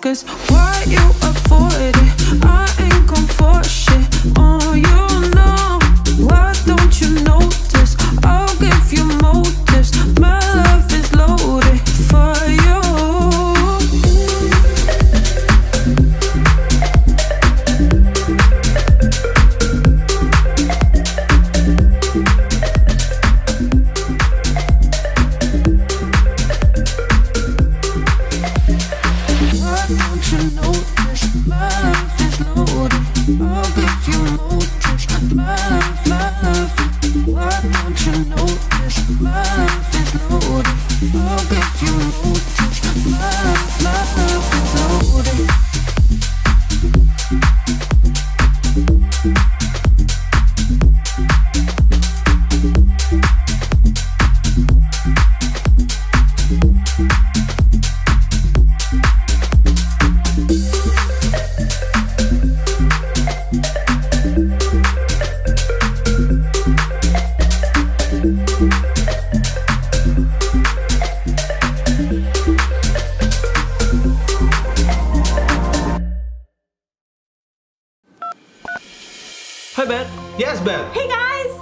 focus. Why you avoid it? I ain't gon' force shit on you, no. Why don't you notice? I'll give you motives. My love is loaded for you. Hi, Beth. Yes, Beth. Hey guys!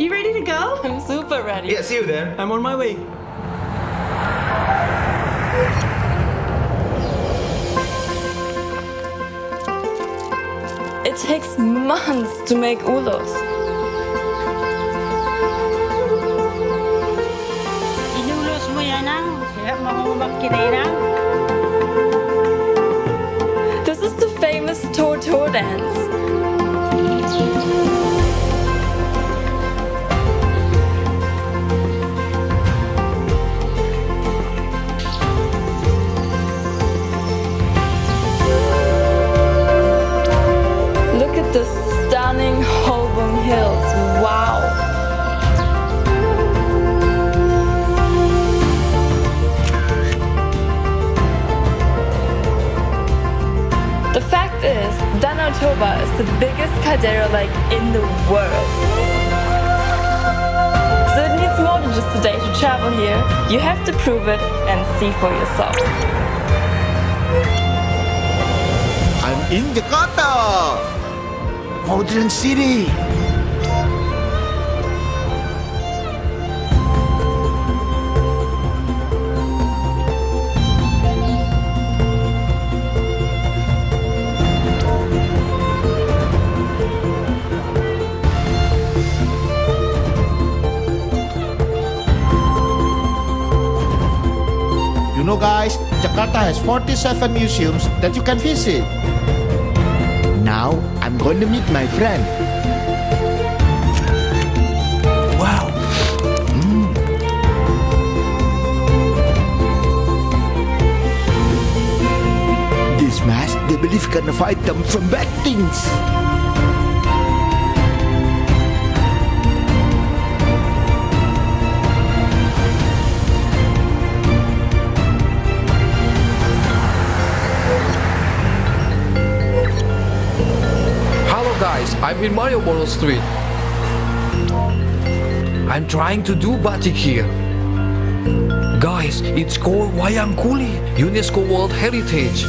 You ready to go? I'm super ready. Yeah, see you there. I'm on my way. It takes months to make ulos. Inulos mo yan ang siya mamamagkinay. This is the famous Toto dance. Look at the stunning Holborn Hills. Wow! The fact is, Danau Toba is the biggest caldera lake in the world. So it needs more than just a day to travel here. You have to prove it and see for yourself. I'm in Jakarta! Modern city! You know guys, Jakarta has 47 museums that you can visit. Now, I'm going to meet my friend. Wow. This mask, they believe can fight them from bad things. Guys, I'm in Malioboro Street. I'm trying to do batik here. Guys, it's called Wayang Kuli, UNESCO World Heritage.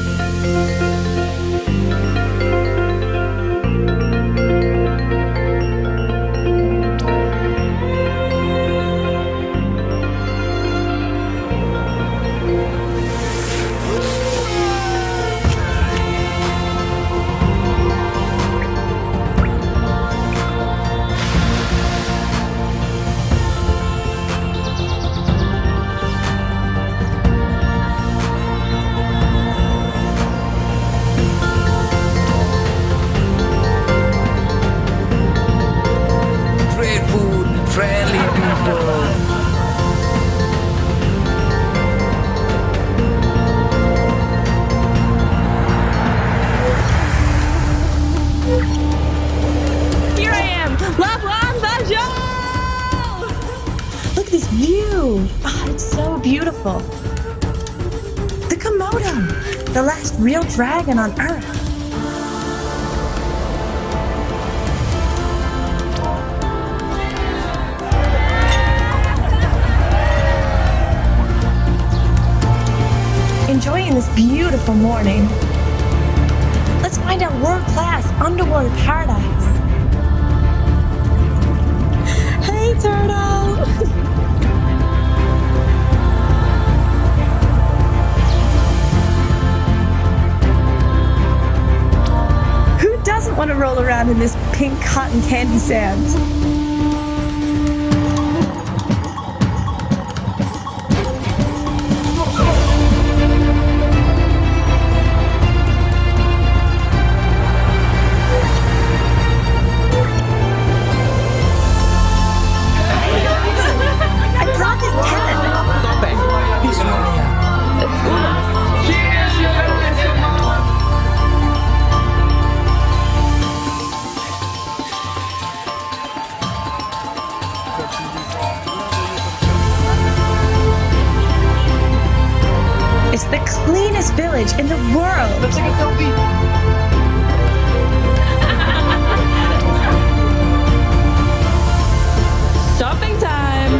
Beautiful. The Komodo, the last real dragon on Earth. Enjoying this beautiful morning. Let's find out world-class underwater paradise. Hey, turtle! Who doesn't want to roll around in this pink cotton candy sand? I brought this pen. Topeng, Miss Raya. It's the cleanest village in the world. Let's take a selfie. Shopping time!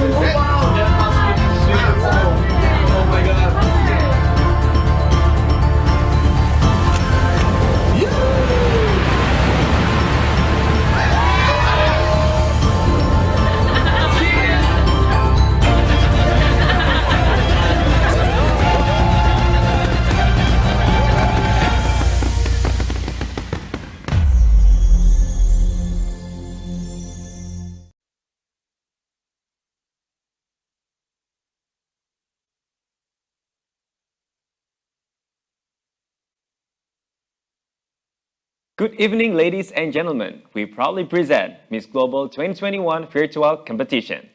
Good evening, ladies and gentlemen. We proudly present Miss Global 2021 Virtual Competition.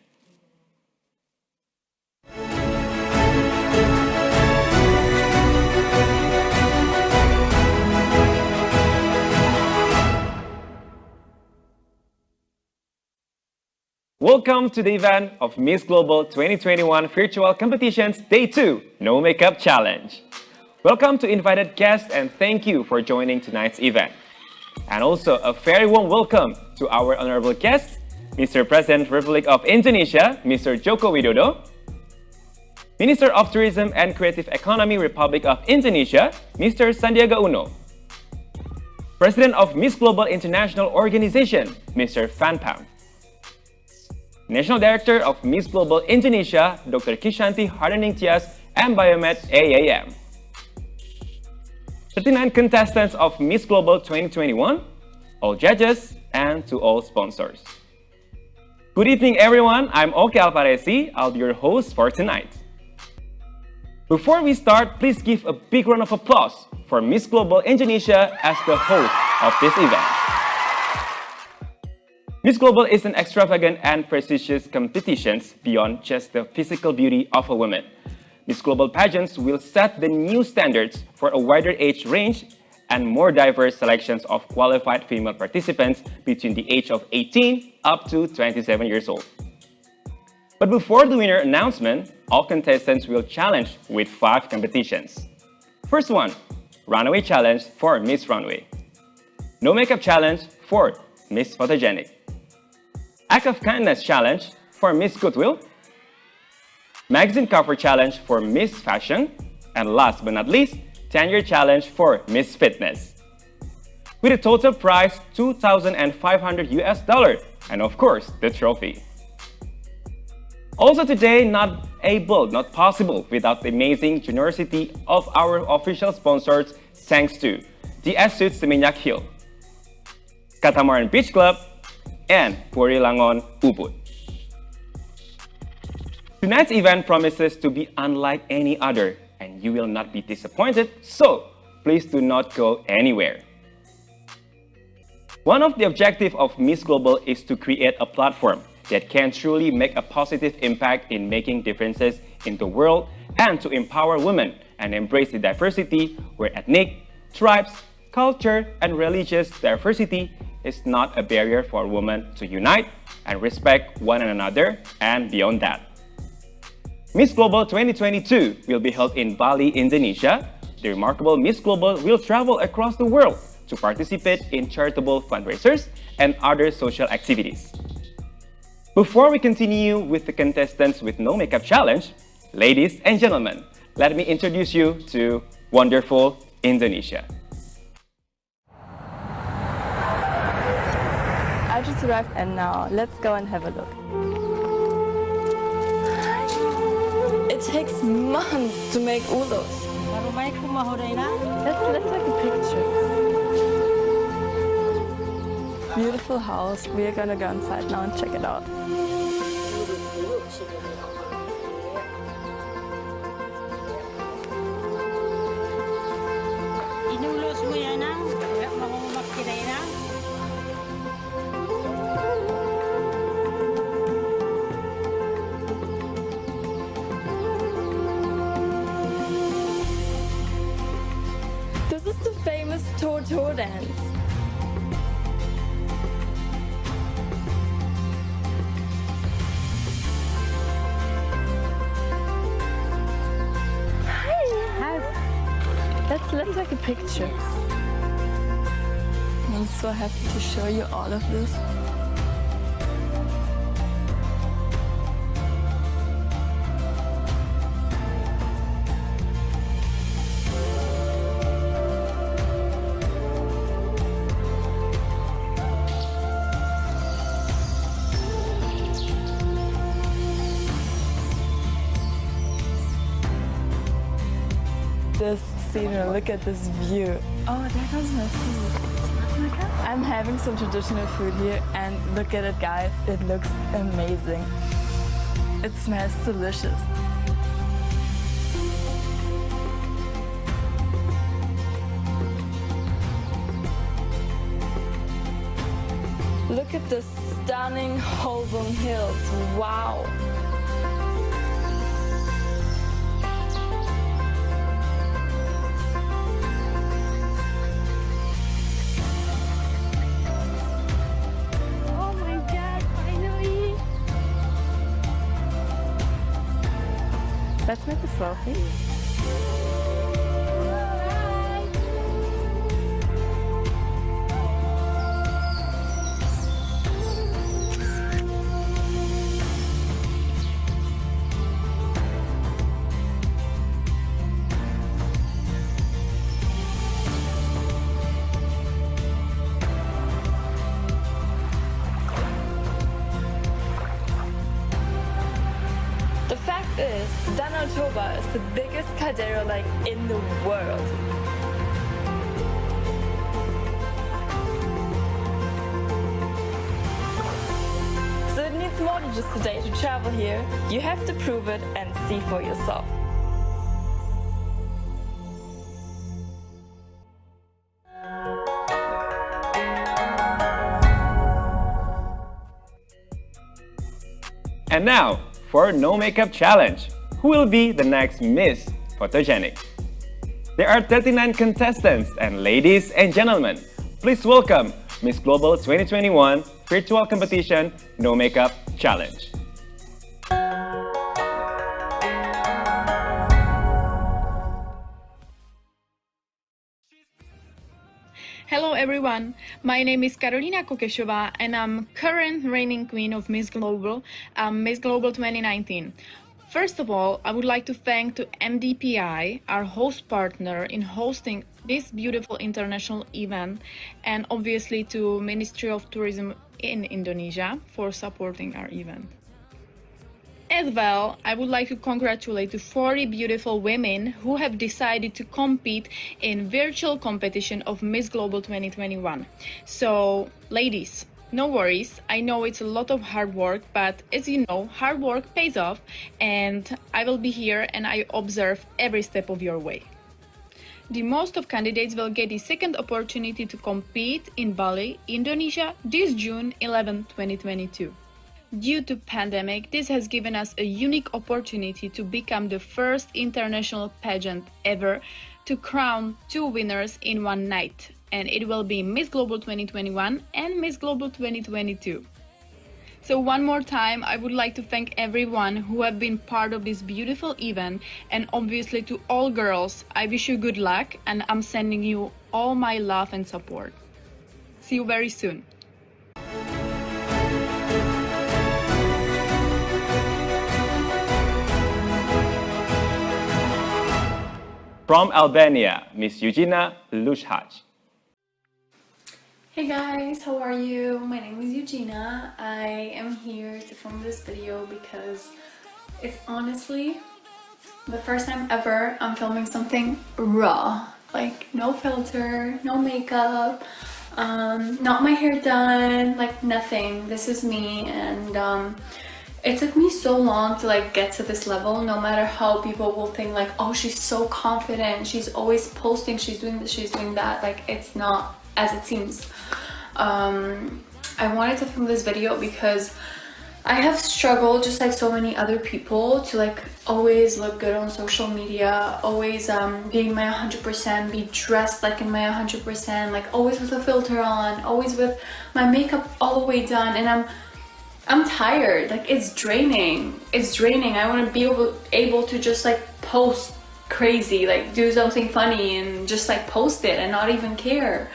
Welcome to the event of Miss Global 2021 Virtual Competitions Day 2, No Makeup Challenge. Welcome to invited guests and thank you for joining tonight's event. And also a very warm welcome to our honorable guests, Mr. President Republic of Indonesia, Mr. Joko Widodo, Minister of Tourism and Creative Economy Republic of Indonesia, Mr. Sandiaga Uno, President of Miss Global International Organization, Mr. Van Pam, National Director of Miss Global Indonesia, Dr. Kishanti Hardening Tias, and Biomed AAM. 39 contestants of Miss Global 2021, all judges, and to all sponsors. Good evening, everyone. I'm Oke Alvarezi. I'll be your host for tonight. Before we start, please give a big round of applause for Miss Global Indonesia as the host of this event. Miss Global is an extravagant and prestigious competition beyond just the physical beauty of a woman. Miss Global pageants will set the new standards for a wider age range and more diverse selections of qualified female participants between the age of 18 up to 27 years old. But before the winner announcement, all contestants will challenge with 5 competitions. First one, Runway Challenge for Miss Runway. No Makeup Challenge for Miss Photogenic. Act of Kindness Challenge for Miss Goodwill. Magazine Cover Challenge for Miss Fashion. And last but not least, 10-year challenge for Miss Fitness. With a total prize $2,500 US, and of course, the trophy. Also today, not possible without the amazing generosity of our official sponsors, thanks to DS Suits Seminyak Hill, Catamaran Beach Club, and Puri Langon Ubud. Tonight's event promises to be unlike any other, and you will not be disappointed, so please do not go anywhere. One of the objectives of Miss Global is to create a platform that can truly make a positive impact in making differences in the world and to empower women and embrace the diversity where ethnic, tribes, culture, and religious diversity is not a barrier for women to unite and respect one another and beyond that. Miss Global 2022 will be held in Bali, Indonesia. The remarkable Miss Global will travel across the world to participate in charitable fundraisers and other social activities. Before we continue with the contestants with No Makeup Challenge, ladies and gentlemen, let me introduce you to wonderful Indonesia. I just arrived and now let's go and have a look. It takes months to make ulos. Let's take a picture. Beautiful house. We are gonna go inside now and check it out. This is the famous Toto dance. Let's take a picture. I'm so happy to show you all of this. This scenery, look at this view. Oh, there goes my food. I'm having some traditional food here and look at it, guys. It looks amazing. It smells delicious. Look at the stunning Holborn Hills. Wow. Let's make a selfie. The fact is, Danau Toba is the biggest caldera lake in the world. So it needs more than just a day to travel here. You have to prove it and see for yourself. And now, for No Makeup Challenge. Who will be the next Miss Photogenic? There are 39 contestants, and ladies and gentlemen, please welcome Miss Global 2021 Virtual Competition No Makeup Challenge. Hello everyone, my name is Karolina Kokeshova and I'm current reigning queen of Miss Global, Miss Global 2019. First of all, I would like to thank to MDPI, our host partner in hosting this beautiful international event, and obviously to Ministry of Tourism in Indonesia for supporting our event. As well, I would like to congratulate the 40 beautiful women who have decided to compete in virtual competition of Miss Global 2021. So, ladies, no worries. I know it's a lot of hard work, but as you know, hard work pays off, and I will be here and I observe every step of your way. The most of candidates will get the second opportunity to compete in Bali, Indonesia, this June 11, 2022. Due to pandemic, this has given us a unique opportunity to become the first international pageant ever to crown two winners in one night, and it will be Miss Global 2021 and Miss Global 2022. So one more time, I would like to thank everyone who have been part of this beautiful event, and obviously to all girls, I wish you good luck and I'm sending you all my love and support. See you very soon. From Albania, Miss Eugenia Lushaj. Hey guys, how are you? My name is Eugenia. I am here to film this video because it's honestly the first time ever I'm filming something raw. Like no filter, no makeup, not my hair done, like nothing. This is me, and it took me so long to like get to this level, no matter how people will think like, oh, she's so confident, she's always posting, she's doing this, she's doing that. Like, it's not as it seems. I wanted to film this video because I have struggled, just like so many other people, to like always look good on social media, always being my 100%, be dressed like in my 100%, like always with a filter on, always with my makeup all the way done, and I'm tired. Like, it's draining. It's draining. I want to be able to just like post crazy, like do something funny and just like post it and not even care.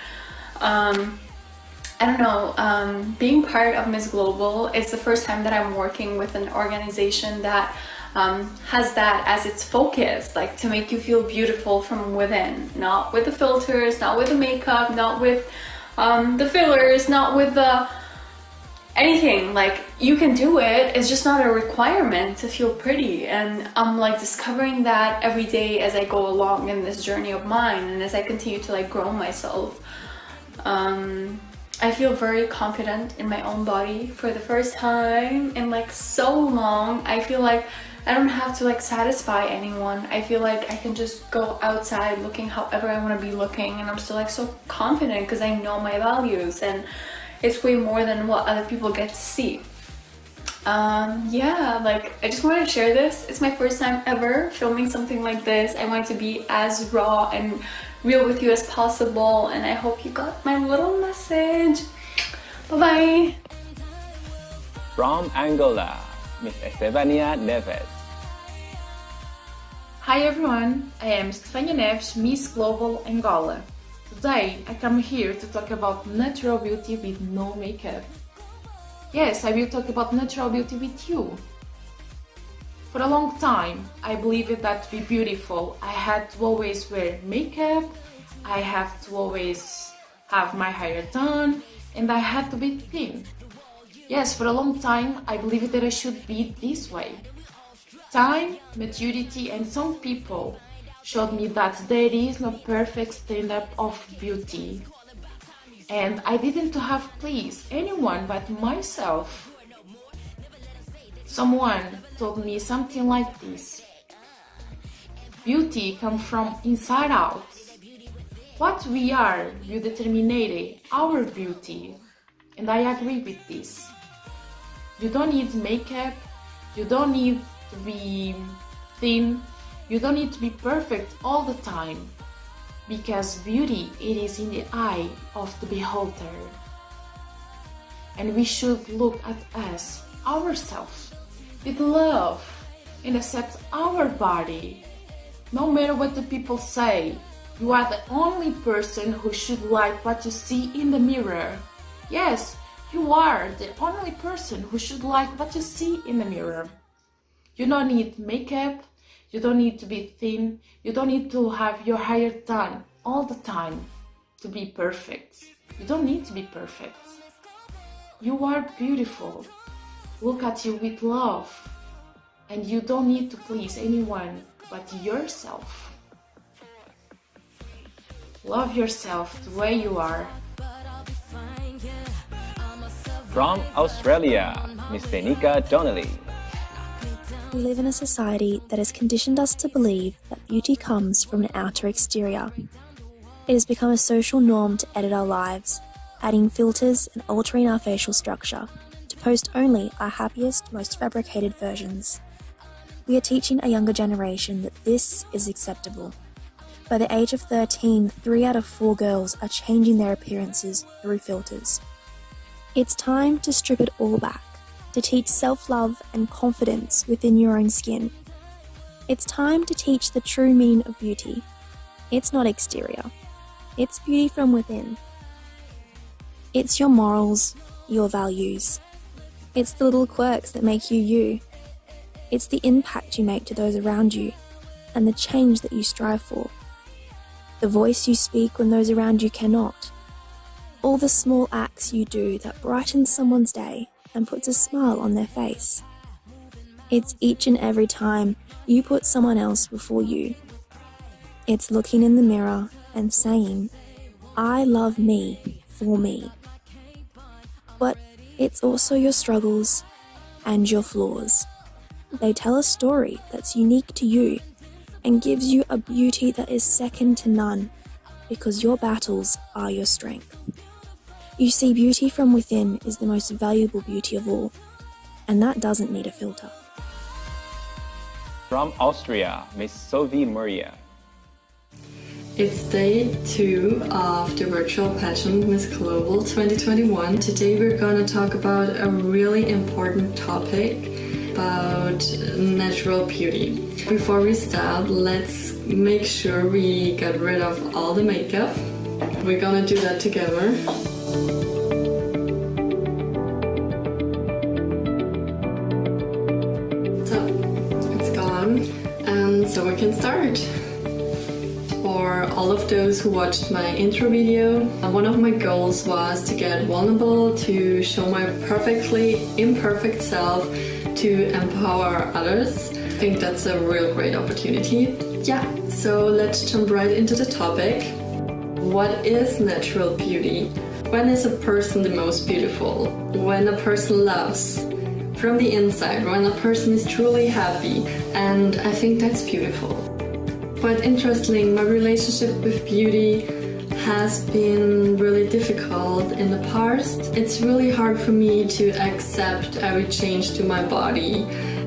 I don't know, being part of Miss Global, it's the first time that I'm working with an organization that has that as its focus, like to make you feel beautiful from within, not with the filters, not with the makeup, not with the fillers, not with the anything. Like, you can do it, it's just not a requirement to feel pretty. And I'm like discovering that every day as I go along in this journey of mine, and as I continue to like grow myself. I feel very confident in my own body for the first time in like so long. I feel like I don't have to like satisfy anyone. I feel like I can just go outside looking however I want to be looking, and I'm still like so confident because I know my values, and it's way more than what other people get to see. Yeah, like I just wanted to share this. It's my first time ever filming something like this. I want to be as raw and real with you as possible, and I hope you got my little message. Bye bye. From Angola, Miss Estefania Neves. Hi everyone, I am Estefania Neves, Miss Global Angola. Today I come here to talk about natural beauty with no makeup. Yes, I will talk about natural beauty with you. For a long time, I believed that to be beautiful, I had to always wear makeup, I had to always have my hair done, and I had to be thin. Yes, for a long time, I believed that I should be this way. Time, maturity, and some people showed me that there is no perfect stand-up of beauty. And I didn't have to please anyone but myself. Someone told me something like this: beauty comes from inside out. What we are will determine our beauty. And I agree with this. You don't need makeup, you don't need to be thin, you don't need to be perfect all the time. Because beauty, it is in the eye of the beholder. And we should look at us, ourselves, with love and accept our body. No matter what the people say, you are the only person who should like what you see in the mirror. Yes, you are the only person who should like what you see in the mirror. You don't need makeup, you don't need to be thin, you don't need to have your hair done all the time to be perfect. You don't need to be perfect. You are beautiful. Look at you with love. And you don't need to please anyone but yourself. Love yourself the way you are. From Australia, Miss Tenika Donnelly. We live in a society that has conditioned us to believe that beauty comes from an outer exterior. It has become a social norm to edit our lives, adding filters and altering our facial structure to post only our happiest, most fabricated versions. We are teaching a younger generation that this is acceptable. By the age of 13, 3 out of 4 girls are changing their appearances through filters. It's time to strip it all back, to teach self-love and confidence within your own skin. It's time to teach the true meaning of beauty. It's not exterior. It's beauty from within. It's your morals, your values. It's the little quirks that make you you. It's the impact you make to those around you and the change that you strive for. the voice you speak when those around you cannot, all the small acts you do that brightens someone's day and puts a smile on their face. It's each and every time you put someone else before you. It's looking in the mirror and saying, I love me for me. But it's also your struggles and your flaws. They tell a story that's unique to you and gives you a beauty that is second to none, because your battles are your strength. You see, beauty from within is the most valuable beauty of all, and that doesn't need a filter. From Austria, Miss Sophie Maria. It's day 2 of the virtual pageant Miss Global 2021. Today we're going to talk about a really important topic about natural beauty. Before we start, let's make sure we get rid of all the makeup. We're going to do that together. And so we can start. For all of those who watched my intro video, one of my goals was to get vulnerable, to show my perfectly imperfect self, to empower others. I think that's a real great opportunity. Yeah, so let's jump right into the topic. What is natural beauty? When is a person the most beautiful? When a person loves from the inside, when a person is truly happy, and I think that's beautiful. Quite interesting, my relationship with beauty has been really difficult in the past. It's really hard for me to accept every change to my body.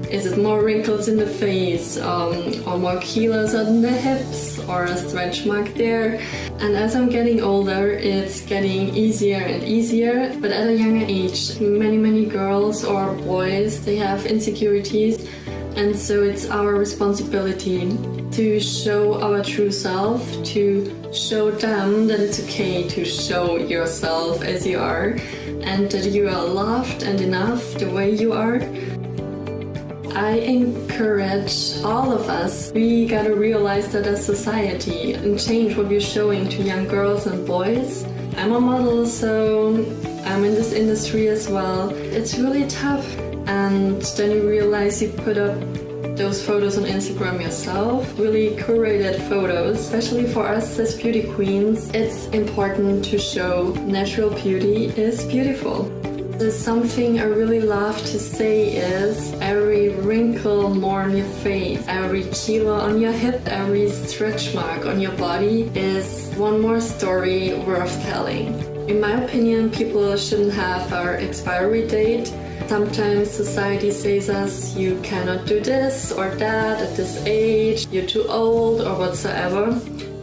Is it more wrinkles in the face, or more kilos on the hips, or a stretch mark there? And as I'm getting older, it's getting easier and easier. But at a younger age, many girls or boys, they have insecurities. And so it's our responsibility to show our true self, to show them that it's okay to show yourself as you are, and that you are loved and enough the way you are. I encourage all of us, we gotta realize that as society and change what we're showing to young girls and boys. I'm a model, so I'm in this industry as well. It's really tough, and then you realize you put up those photos on Instagram yourself, really curated photos, especially for us as beauty queens. It's important to show natural beauty is beautiful. There's something I really love to say is every wrinkle more on your face, every kilo on your hip, every stretch mark on your body is one more story worth telling. In my opinion, people shouldn't have our expiry date. Sometimes society says us, you cannot do this or that at this age, you're too old or whatsoever.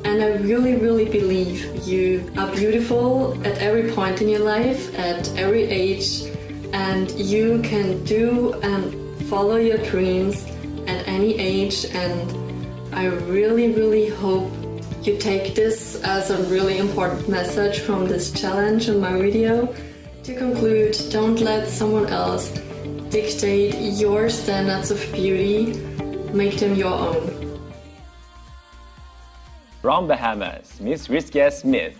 And I really believe you are beautiful at every point in your life, at every age, and you can do and follow your dreams at any age. And I really hope you take this as a really important message from this challenge in my video. To conclude, don't let someone else dictate your standards of beauty, make them your own. From Bahamas, Miss Rizkia Smith.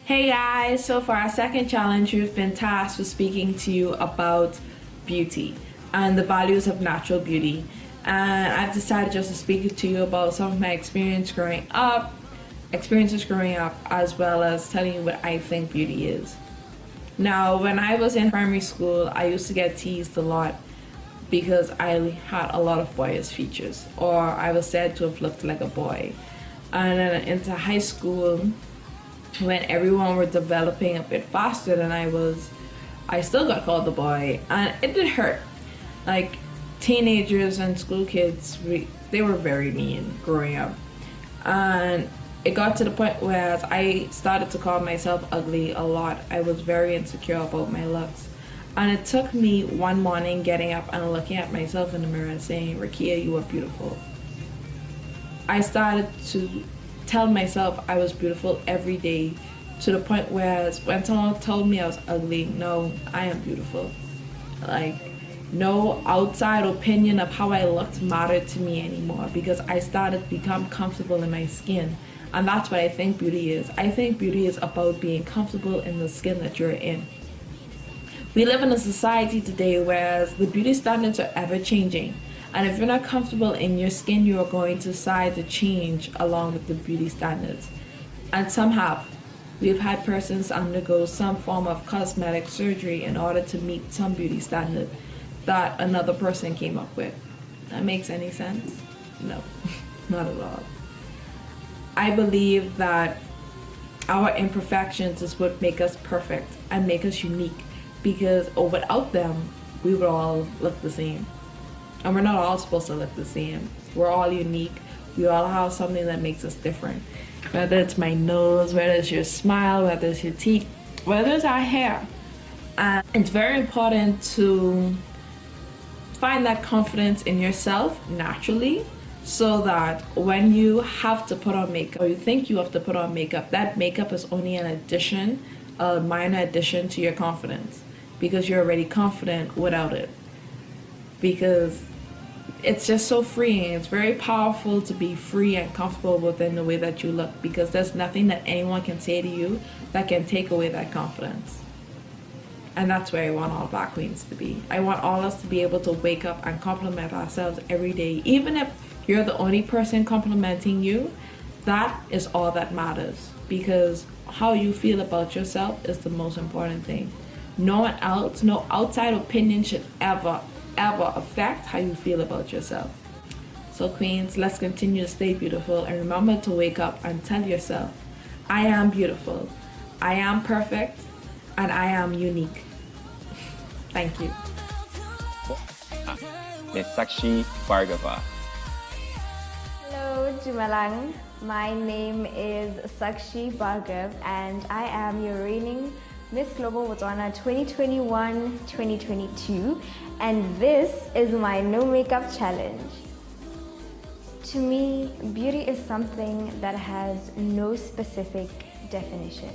Hey guys, so for our second challenge, we've been tasked with speaking to you about beauty and the values of natural beauty. And I've decided just to speak to you about some of my experiences growing up, as well as telling you what I think beauty is. Now, when I was in primary school, I used to get teased a lot because I had a lot of boyish features, or I was said to have looked like a boy. And then into high school, when everyone were developing a bit faster than I was, I still got called a boy, and it did hurt. Like, teenagers and school kids, they were very mean growing up. And it got to the point where I started to call myself ugly a lot. I was very insecure about my looks. And it took me one morning getting up and looking at myself in the mirror and saying, Rakia, you are beautiful. I started to tell myself I was beautiful every day, to the point where when someone told me I was ugly, no, I am beautiful. Like, No outside opinion of how I looked mattered to me anymore because I started to become comfortable in my skin. And that's what I think beauty is. I think beauty is about being comfortable in the skin that you're in. We live in a society today where the beauty standards are ever changing. And if you're not comfortable in your skin, you are going to decide to change along with the beauty standards. And somehow, we've had persons undergo some form of cosmetic surgery in order to meet some beauty standard that another person came up with. That makes any sense? No, not at all. I believe that our imperfections is what make us perfect and make us unique, because without them, we would all look the same. And we're not all supposed to look the same. We're all unique. We all have something that makes us different. Whether it's my nose, whether it's your smile, whether it's your teeth, whether it's our hair. And it's very important to find that confidence in yourself naturally, so that when you have to put on makeup, or you think you have to put on makeup, that makeup is only an addition, a minor addition to your confidence, because you're already confident without it. Because it's just so freeing. It's very powerful to be free and comfortable within the way that you look, because there's nothing that anyone can say to you that can take away that confidence. And that's where I want all Black queens to be. I want all of us to be able to wake up and compliment ourselves every day. Even if you're the only person complimenting you, that is all that matters, because how you feel about yourself is the most important thing. No one else, no outside opinion should ever affect how you feel about yourself. So queens, let's continue to stay beautiful, and remember to wake up and tell yourself, I am beautiful, I am perfect, and I am unique. Thank you. Miss Sakshi Bhargava. Hello, Jumalang. My name is Sakshi Bhargav, and I am your reigning Miss Global Botswana 2021-2022, and this is my no makeup challenge. To me, beauty is something that has no specific definition.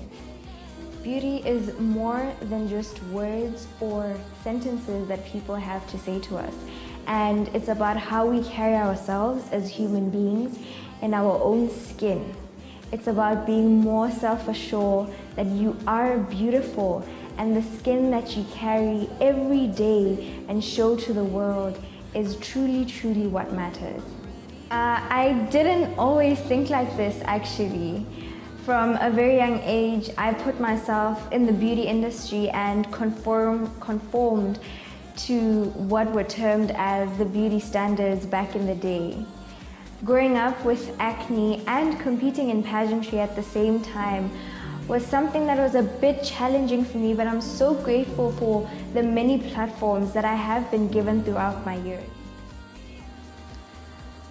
Beauty is more than just words or sentences that people have to say to us, and it's about how we carry ourselves as human beings in our own skin. It's about being more self-assured that you are beautiful, and the skin that you carry every day and show to the world is truly, truly what matters. I didn't always think like this, actually. From a very young age, I put myself in the beauty industry and conformed to what were termed as the beauty standards back in the day. Growing up with acne and competing in pageantry at the same time was something that was a bit challenging for me, but I'm so grateful for the many platforms that I have been given throughout my years.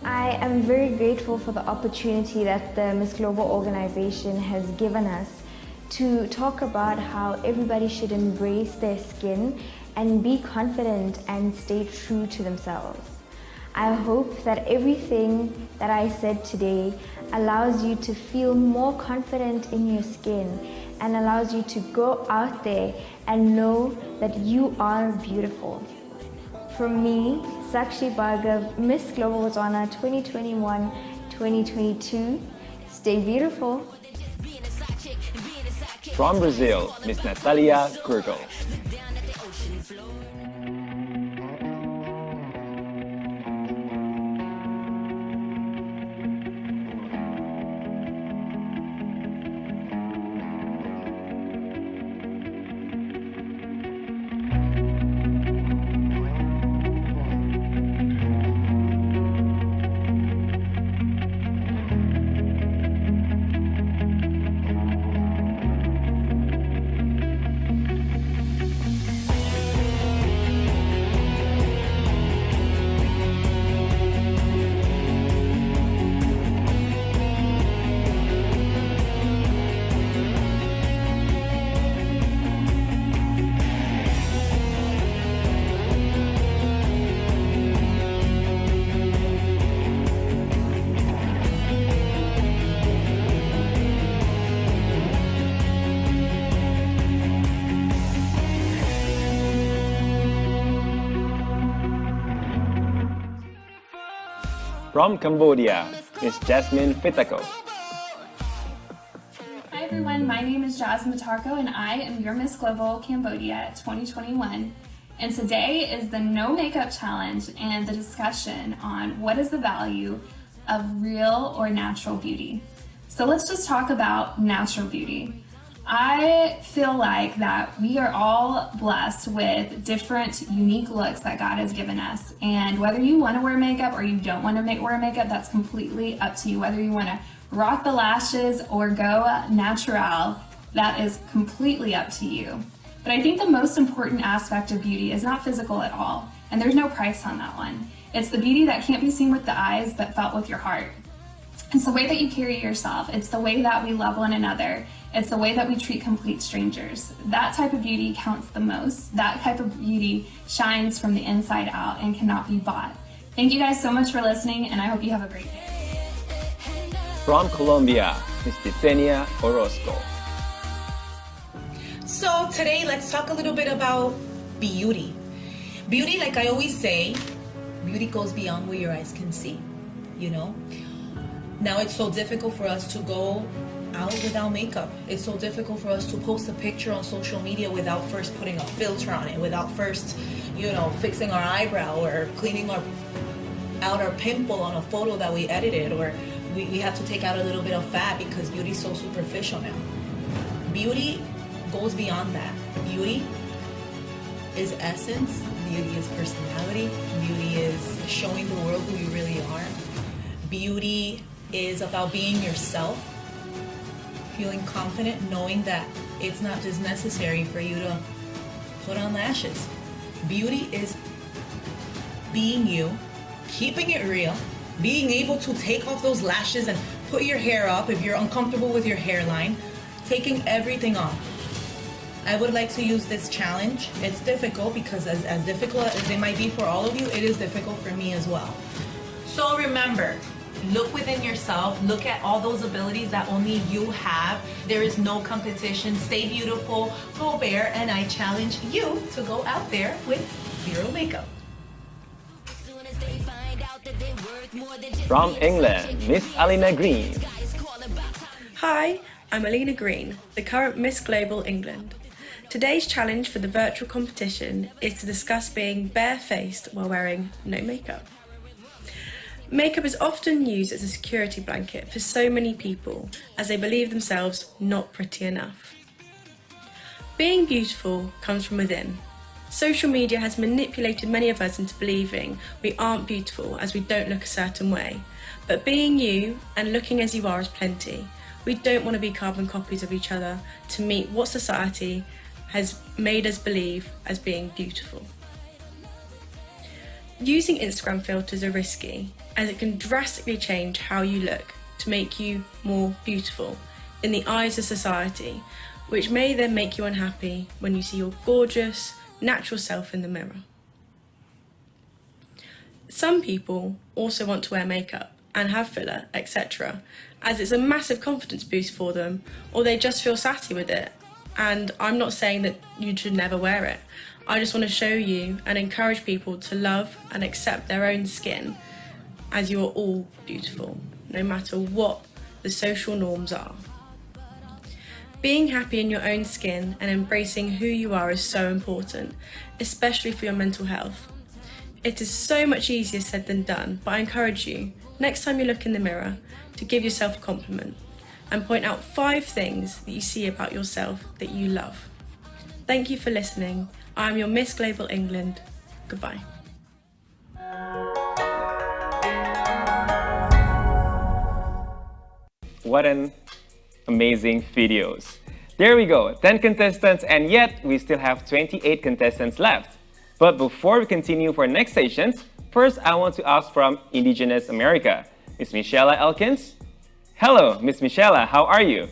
I am very grateful for the opportunity that the Miss Global organization has given us to talk about how everybody should embrace their skin and be confident and stay true to themselves. I hope that everything that I said today allows you to feel more confident in your skin and allows you to go out there and know that you are beautiful. From me, Sakshi Bhargav, Miss Global Botswana 2021-2022, stay beautiful. From Brazil, Miss Natalia Gurgel. From Cambodia, Miss Jasmine Fitako. Hi everyone, my name is Jasmine Matarko and I am your Miss Global Cambodia 2021. And today is the No Makeup Challenge and the discussion on what is the value of real or natural beauty. So let's just talk about natural beauty. I feel like that we are all blessed with different unique looks that God has given us. And whether you want to wear makeup or you don't want to wear makeup, that's completely up to you. Whether you want to rock the lashes or go natural, that is completely up to you. But I think the most important aspect of beauty is not physical at all. And there's no price on that one. It's the beauty that can't be seen with the eyes but felt with your heart. It's the way that you carry yourself. It's the way that we love one another. It's the way that we treat complete strangers. That type of beauty counts the most. That type of beauty shines from the inside out and cannot be bought. Thank you guys so much for listening, and I hope you have a great day. From Colombia, Miss Titania Orozco. So today, let's talk a little bit about beauty. Beauty, like I always say, beauty goes beyond what your eyes can see, you know? Now it's so difficult for us to go out without makeup. It's so difficult for us to post a picture on social media without first putting a filter on it, without first, you know, fixing our eyebrow or cleaning out our pimple on a photo that we edited, or we have to take out a little bit of fat because beauty's so superficial now. Beauty goes beyond that. Beauty is essence. Beauty is personality. Beauty is showing the world who you really are. Beauty is about being yourself, feeling confident, knowing that it's not just necessary for you to put on lashes. Beauty is being you, keeping it real, being able to take off those lashes and put your hair up if you're uncomfortable with your hairline, taking everything off. I would like to use this challenge. It's difficult because as difficult as it might be for all of you, it is difficult for me as well. So remember, look within yourself, look at all those abilities that only you have. There is no competition. Stay beautiful, go bare, and I challenge you to go out there with zero makeup. From England, Miss Alina Green. Hi, I'm Alina Green, the current Miss Global England. Today's challenge for the virtual competition is to discuss being barefaced while wearing no makeup. Makeup is often used as a security blanket for so many people as they believe themselves not pretty enough. Being beautiful comes from within. Social media has manipulated many of us into believing we aren't beautiful as we don't look a certain way. But being you and looking as you are is plenty. We don't want to be carbon copies of each other to meet what society has made us believe as being beautiful. Using Instagram filters are risky, as it can drastically change how you look to make you more beautiful in the eyes of society, which may then make you unhappy when you see your gorgeous, natural self in the mirror. Some people also want to wear makeup and have filler, etc., as it's a massive confidence boost for them, or they just feel sassy with it. And I'm not saying that you should never wear it. I just want to show you and encourage people to love and accept their own skin, as you are all beautiful, no matter what the social norms are. Being happy in your own skin and embracing who you are is so important, especially for your mental health. It is so much easier said than done, but I encourage you, next time you look in the mirror, to give yourself a compliment and point out 5 things that you see about yourself that you love. Thank you for listening. I'm your Miss Global England. Goodbye. What an amazing videos. There we go, 10 contestants, and yet we still have 28 contestants left. But before we continue for next sessions, first I want to ask from Indigenous America, Miss Michelle Elkins. Hello, Miss Michelle, how are you?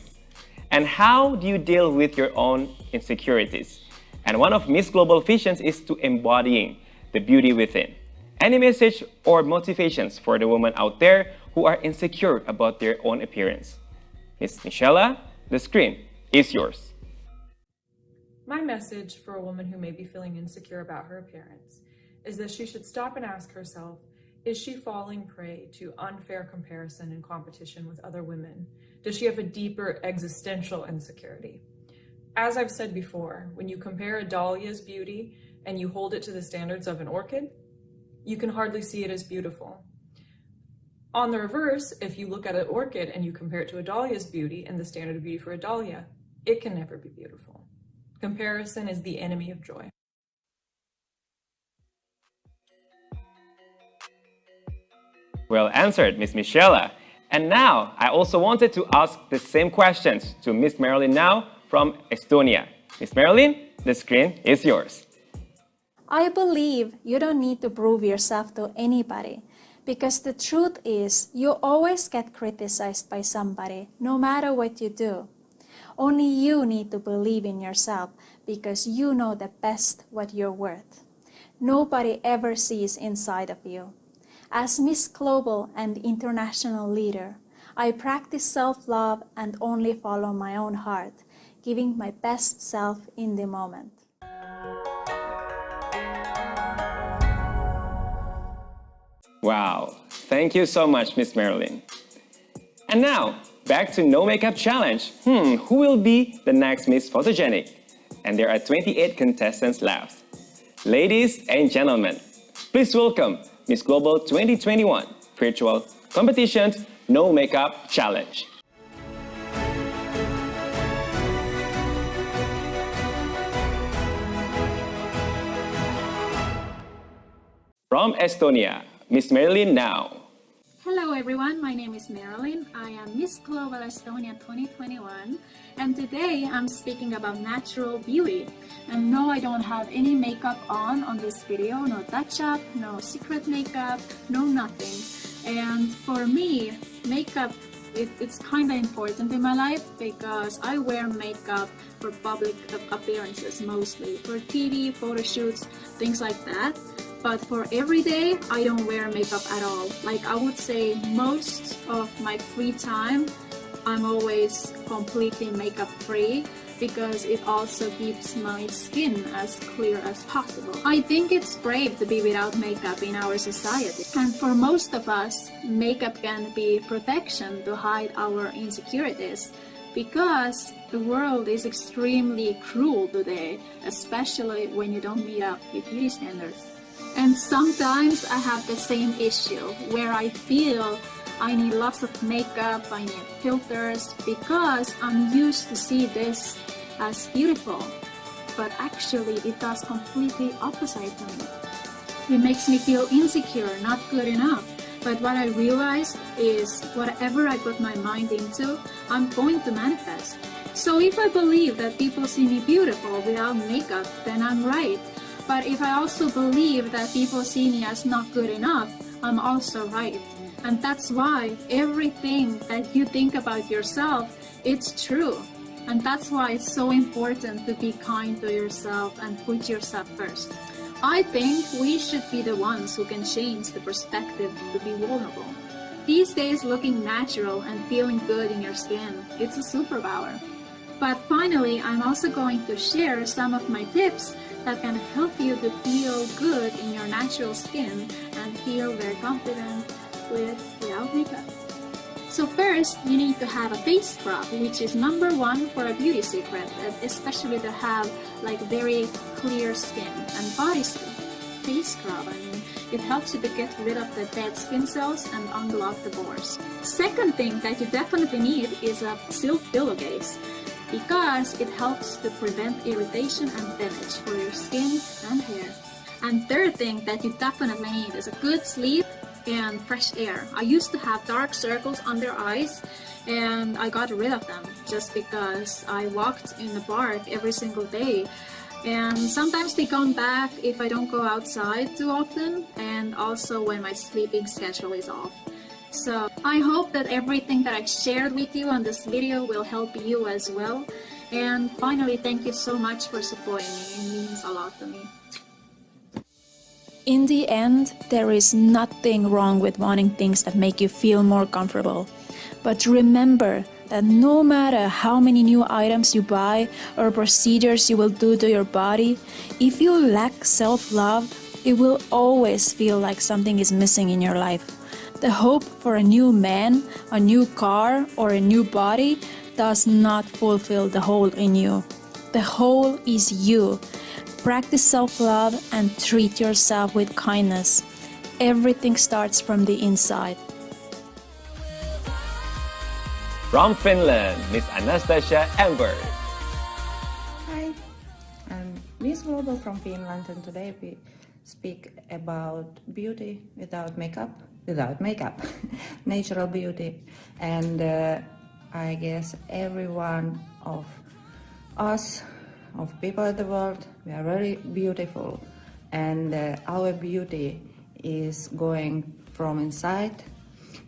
And how do you deal with your own insecurities? And one of Miss Global visions is to embodying the beauty within. Any message or motivations for the women out there who are insecure about their own appearance? Miss Michelle, the screen is yours. My message for a woman who may be feeling insecure about her appearance is that she should stop and ask herself Is she falling prey to unfair comparison and competition with other women? Does she have a deeper existential insecurity? As I've said before, when you compare a dahlia's beauty and you hold it to the standards of an orchid, you can hardly see it as beautiful. On the reverse, if you look at an orchid and you compare it to a dahlia's beauty and the standard of beauty for a dahlia, it can never be beautiful. Comparison is the enemy of joy. Well answered, Miss Michela. And now, I also wanted to ask the same questions to Miss Marilyn now from Estonia. Miss Marilyn, the screen is yours. I believe you don't need to prove yourself to anybody, because the truth is you always get criticized by somebody, no matter what you do. Only you need to believe in yourself because you know the best what you're worth. Nobody ever sees inside of you. As Miss Global and international leader, I practice self-love and only follow my own heart, giving my best self in the moment. Wow, thank you so much, Miss Marilyn. And now, back to No Makeup Challenge. Who will be the next Miss Photogenic? And there are 28 contestants left. Ladies and gentlemen, please welcome Miss Global 2021 Virtual Competitions No Makeup Challenge. From Estonia, Miss Marilyn now. Hello everyone, my name is Marilyn. I am Miss Global Estonia 2021 and today I'm speaking about natural beauty. And no, I don't have any makeup on this video, no touch-up, no secret makeup, no nothing. And for me, makeup, it's kind of important in my life because I wear makeup for public appearances mostly, for TV, photo shoots, things like that. But for every day, I don't wear makeup at all. Like I would say most of my free time, I'm always completely makeup free because it also keeps my skin as clear as possible. I think it's brave to be without makeup in our society. And for most of us, makeup can be protection to hide our insecurities because the world is extremely cruel today, especially when you don't meet up with beauty standards. And sometimes I have the same issue where I feel I need lots of makeup, I need filters because I'm used to see this as beautiful. But actually it does completely opposite to me. It makes me feel insecure, not good enough. But what I realized is whatever I put my mind into, I'm going to manifest. So if I believe that people see me beautiful without makeup, then I'm right. But if I also believe that people see me as not good enough, I'm also right. And that's why everything that you think about yourself, it's true. And that's why it's so important to be kind to yourself and put yourself first. I think we should be the ones who can change the perspective to be vulnerable. These days, looking natural and feeling good in your skin, it's a superpower. But finally, I'm also going to share some of my tips that can help you to feel good in your natural skin and feel very confident without makeup. So first, you need to have a face scrub, which is number one for a beauty secret, especially to have like very clear skin. And body face scrub, it helps you to get rid of the dead skin cells and unclog the pores. Second thing that you definitely need is a silk pillowcase, because it helps to prevent irritation and damage for your skin and hair. And third thing that you definitely need is a good sleep and fresh air. I used to have dark circles under eyes and I got rid of them just because I walked in the park every single day. And sometimes they come back if I don't go outside too often and also when my sleeping schedule is off. So I hope that everything that I shared with you on this video will help you as well. And finally, thank you so much for supporting me. It means a lot to me. In the end, there is nothing wrong with wanting things that make you feel more comfortable. But remember that no matter how many new items you buy or procedures you will do to your body, if you lack self-love, it will always feel like something is missing in your life. The hope for a new man, a new car, or a new body does not fulfill the hole in you. The hole is you. Practice self-love and treat yourself with kindness. Everything starts from the inside. From Finland, Miss Anastasia Amber. Hi, I'm Miss Global from Finland, and today we speak about beauty without makeup, natural beauty. And I guess every one of us, of people in the world, we are very beautiful, and our beauty is going from inside.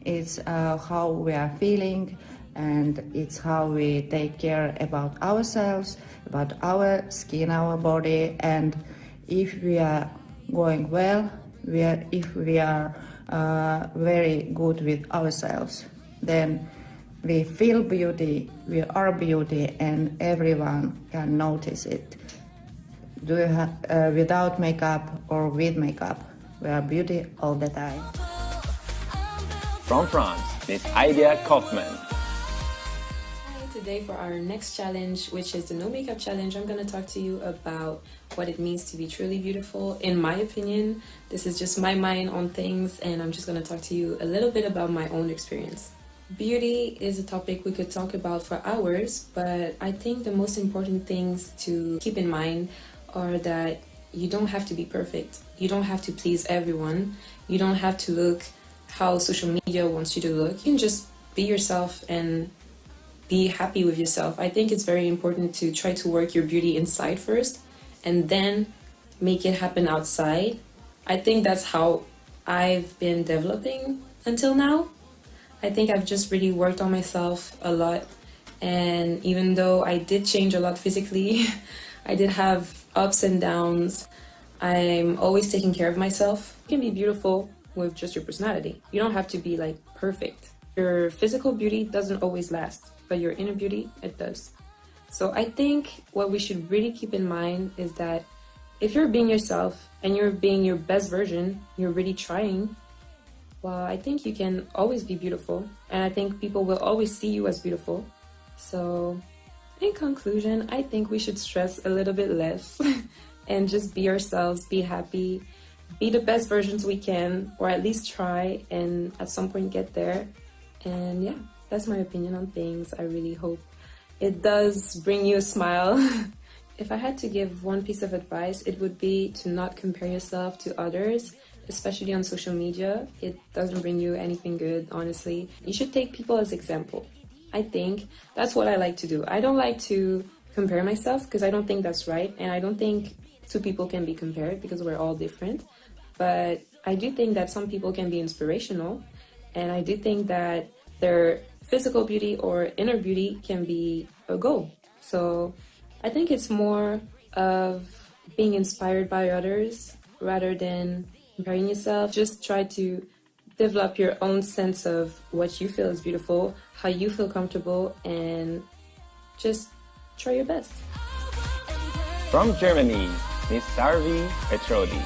It's how we are feeling, and it's how we take care about ourselves, about our skin, our body. And if we are going well, if we are very good with ourselves, then we feel beauty, we are beauty, and everyone can notice it. Without makeup or with makeup, we are beauty all the time. From France, Miss Idea Kaufman. Today for our next challenge, which is the no makeup challenge, I'm going to talk to you about what it means to be truly beautiful. In my opinion, this is just my mind on things, and I'm just going to talk to you a little bit about my own experience. Beauty is a topic we could talk about for hours, but I think the most important things to keep in mind are that you don't have to be perfect. You don't have to please everyone. You don't have to look how social media wants you to look. You can just be yourself and be happy with yourself. I think it's very important to try to work your beauty inside first and then make it happen outside. I think that's how I've been developing until now. I think I've just really worked on myself a lot, and even though I did change a lot physically, I did have ups and downs. I'm always taking care of myself. You can be beautiful with just your personality. You don't have to be like perfect. Your physical beauty doesn't always last, but your inner beauty, it does. So I think what we should really keep in mind is that if you're being yourself and you're being your best version, you're really trying, well, I think you can always be beautiful, and I think people will always see you as beautiful. So in conclusion, I think we should stress a little bit less and just be ourselves, be happy, be the best versions we can, or at least try and at some point get there. And yeah, that's my opinion on things. I really hope it does bring you a smile. If I had to give one piece of advice, it would be to not compare yourself to others, especially on social media. It doesn't bring you anything good, honestly. You should take people as example. I think that's what I like to do. I don't like to compare myself because I don't think that's right, and I don't think two people can be compared because we're all different. But I do think that some people can be inspirational, and I do think that their physical beauty or inner beauty can be a goal. So I think it's more of being inspired by others rather than comparing yourself. Just try to develop your own sense of what you feel is beautiful, how you feel comfortable, and just try your best. From Germany, Miss Sarvi Petrodi.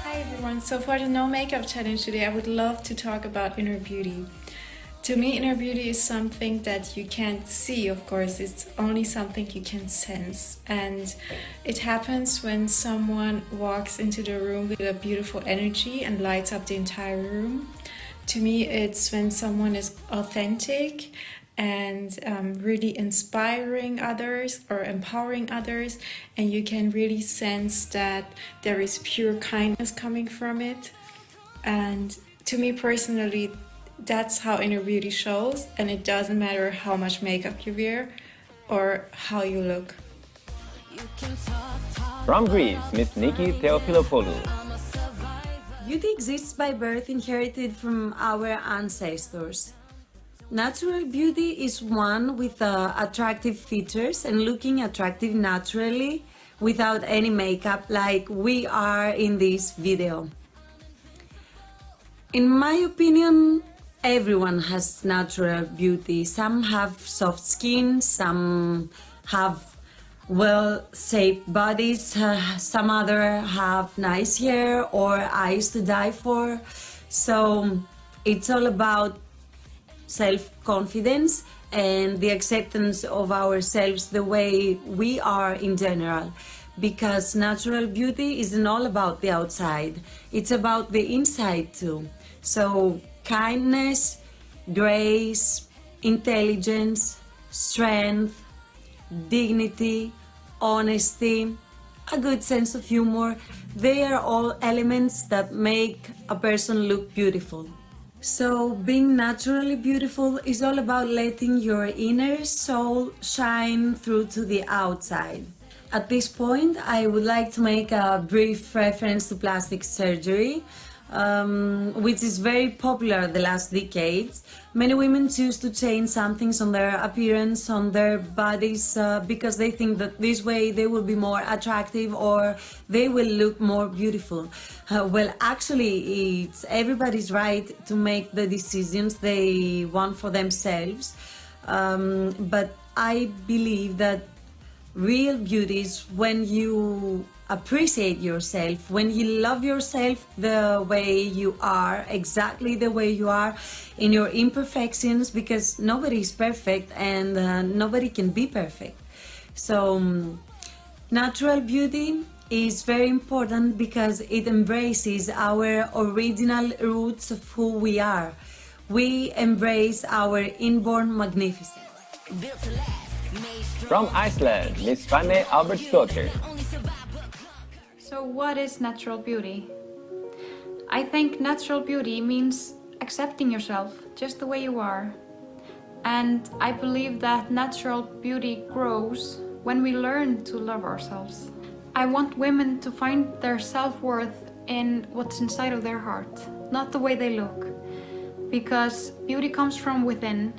Hi everyone, so for the no makeup challenge today, I would love to talk about inner beauty. To me, inner beauty is something that you can't see, of course, it's only something you can sense. And it happens when someone walks into the room with a beautiful energy and lights up the entire room. To me, it's when someone is authentic and really inspiring others or empowering others, and you can really sense that there is pure kindness coming from it. And to me personally, that's how inner beauty shows, and it doesn't matter how much makeup you wear or how you look. From Greece, Miss Nikki Theophilopoulou. Beauty exists by birth, inherited from our ancestors. Natural beauty is one with attractive features and looking attractive naturally without any makeup, like we are in this video. In my opinion, everyone has natural beauty. Some have soft skin, some have well-shaped bodies. Some other have nice hair or eyes to die for. So it's all about self-confidence and the acceptance of ourselves the way we are in general. Because natural beauty isn't all about the outside, it's about the inside too. So kindness, grace, intelligence, strength, dignity, honesty, a good sense of humor, they are all elements that make a person look beautiful. So being naturally beautiful is all about letting your inner soul shine through to the outside. At this point, I would like to make a brief reference to plastic surgery, which is very popular the last decades. Many women choose to change some things on their appearance, on their bodies, because they think that this way they will be more attractive or they will look more beautiful. Well, actually, it's everybody's right to make the decisions they want for themselves. But I believe that real beauty is when you appreciate yourself, when you love yourself the way you are, exactly the way you are, in your imperfections, because nobody is perfect and nobody can be perfect. So natural beauty is very important because it embraces our original roots of who we are. We embrace our inborn magnificence. From Iceland, Miss Fanny Albertsdottir. So what is natural beauty? I think natural beauty means accepting yourself just the way you are. And I believe that natural beauty grows when we learn to love ourselves. I want women to find their self-worth in what's inside of their heart, not the way they look. Because beauty comes from within,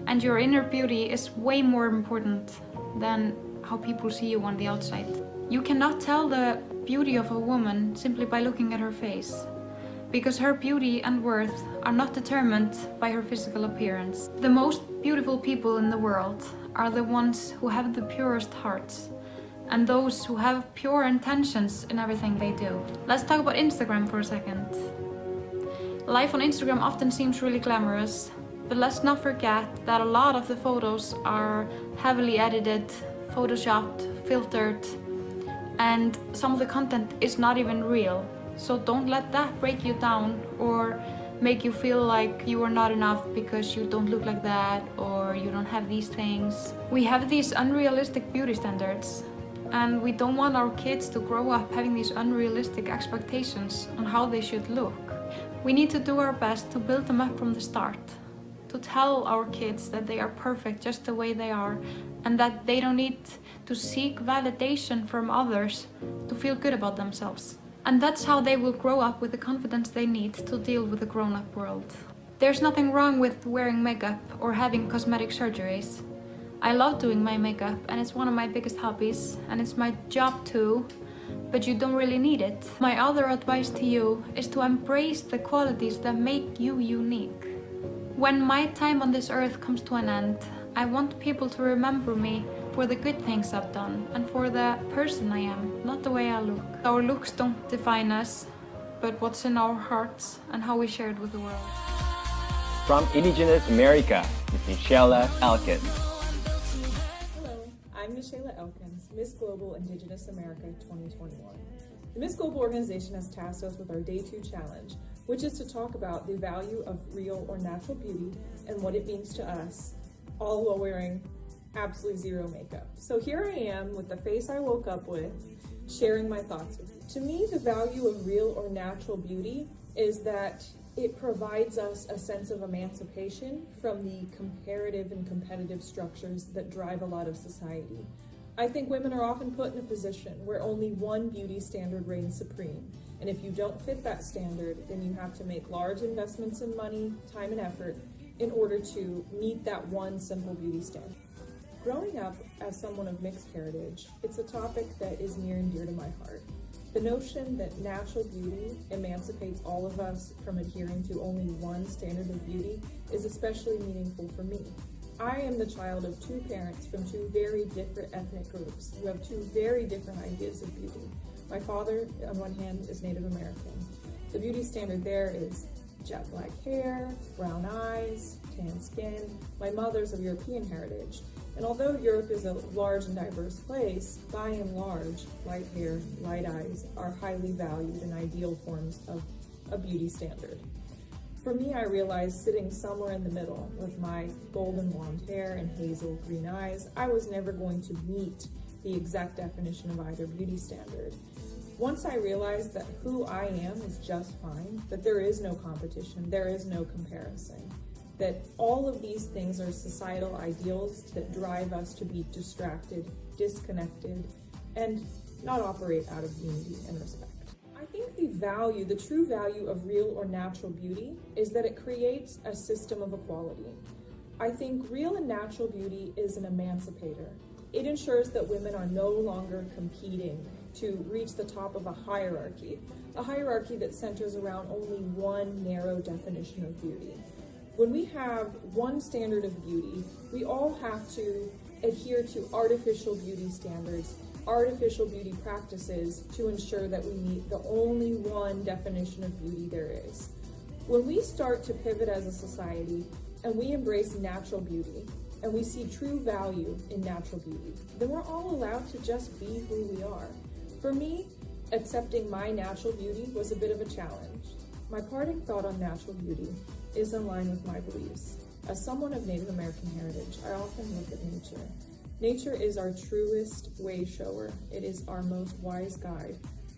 and your inner beauty is way more important than how people see you on the outside. You cannot tell the beauty of a woman simply by looking at her face, because her beauty and worth are not determined by her physical appearance. The most beautiful people in the world are the ones who have the purest hearts, and those who have pure intentions in everything they do. Let's talk about Instagram for a second. Life on Instagram often seems really glamorous, but let's not forget that a lot of the photos are heavily edited, photoshopped, filtered, and some of the content is not even real. So don't let that break you down or make you feel like you are not enough because you don't look like that or you don't have these things. We have these unrealistic beauty standards, and we don't want our kids to grow up having these unrealistic expectations on how they should look. We need to do our best to build them up from the start, to tell our kids that they are perfect just the way they are, and that they don't need to seek validation from others to feel good about themselves. And that's how they will grow up with the confidence they need to deal with the grown-up world. There's nothing wrong with wearing makeup or having cosmetic surgeries. I love doing my makeup, and it's one of my biggest hobbies, and it's my job too, but you don't really need it. My other advice to you is to embrace the qualities that make you unique. When my time on this earth comes to an end, I want people to remember me for the good things I've done and for the person I am, not the way I look. Our looks don't define us, but what's in our hearts and how we share it with the world. From Indigenous America, Miss Michelle Elkins. Hello, I'm Michelle Elkins, Miss Global Indonesia America 2021. The Miss Global organization has tasked us with our Day 2 challenge, which is to talk about the value of real or natural beauty and what it means to us, all while wearing absolutely zero makeup. So here I am with the face I woke up with, sharing my thoughts with you. To me, the value of real or natural beauty is that it provides us a sense of emancipation from the comparative and competitive structures that drive a lot of society. I think women are often put in a position where only one beauty standard reigns supreme. And if you don't fit that standard, then you have to make large investments in money, time, and effort in order to meet that one simple beauty standard. Growing up as someone of mixed heritage, it's a topic that is near and dear to my heart. The notion that natural beauty emancipates all of us from adhering to only one standard of beauty is especially meaningful for me. I am the child of two parents from two very different ethnic groups who have two very different ideas of beauty. My father, on one hand, is Native American. The beauty standard there is jet black hair, brown eyes, tan skin. My mother's of European heritage. And although Europe is a large and diverse place, by and large, light hair, light eyes are highly valued and ideal forms of a beauty standard. For me, I realized sitting somewhere in the middle with my golden blonde hair and hazel green eyes, I was never going to meet the exact definition of either beauty standard. Once I realized that who I am is just fine, that there is no competition, there is no comparison, that all of these things are societal ideals that drive us to be distracted, disconnected, and not operate out of unity and respect. I think the true value of real or natural beauty is that it creates a system of equality. I think real and natural beauty is an emancipator. It ensures that women are no longer competing to reach the top of a hierarchy that centers around only one narrow definition of beauty. When we have one standard of beauty, we all have to adhere to artificial beauty standards, artificial beauty practices to ensure that we meet the only one definition of beauty there is. When we start to pivot as a society and we embrace natural beauty and we see true value in natural beauty, then we're all allowed to just be who we are. For me, accepting my natural beauty was a bit of a challenge. My parting thought on natural beauty is in line with my beliefs. As someone of Native American heritage, I often look at nature. Nature is our truest way shower. It is our most wise guide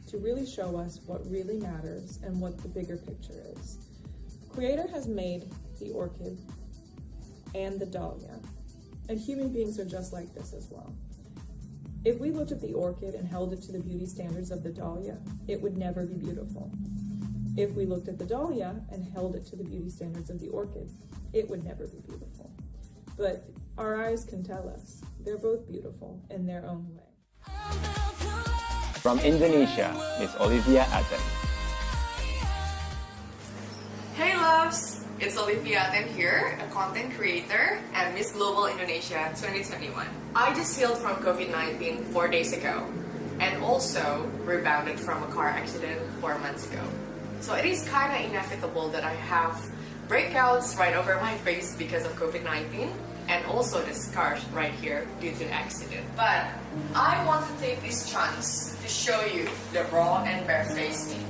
to really show us what really matters and what the bigger picture is. Creator has made the orchid and the dahlia, and human beings are just like this as well. If we looked at the orchid and held it to the beauty standards of the dahlia, it would never be beautiful. If we looked at the dahlia and held it to the beauty standards of the orchid, it would never be beautiful. But our eyes can tell us they're both beautiful in their own way. From Indonesia, Miss Olivia Aten. Hey loves! It's Olivia Aten here, a content creator at Miss Global Indonesia 2021. I just healed from COVID-19 4 days ago and also rebounded from a car accident 4 months ago. So it is kind of inevitable that I have breakouts right over my face because of COVID-19 and also the scars right here due to the accident. But I want to take this chance to show you the raw and barefaced me,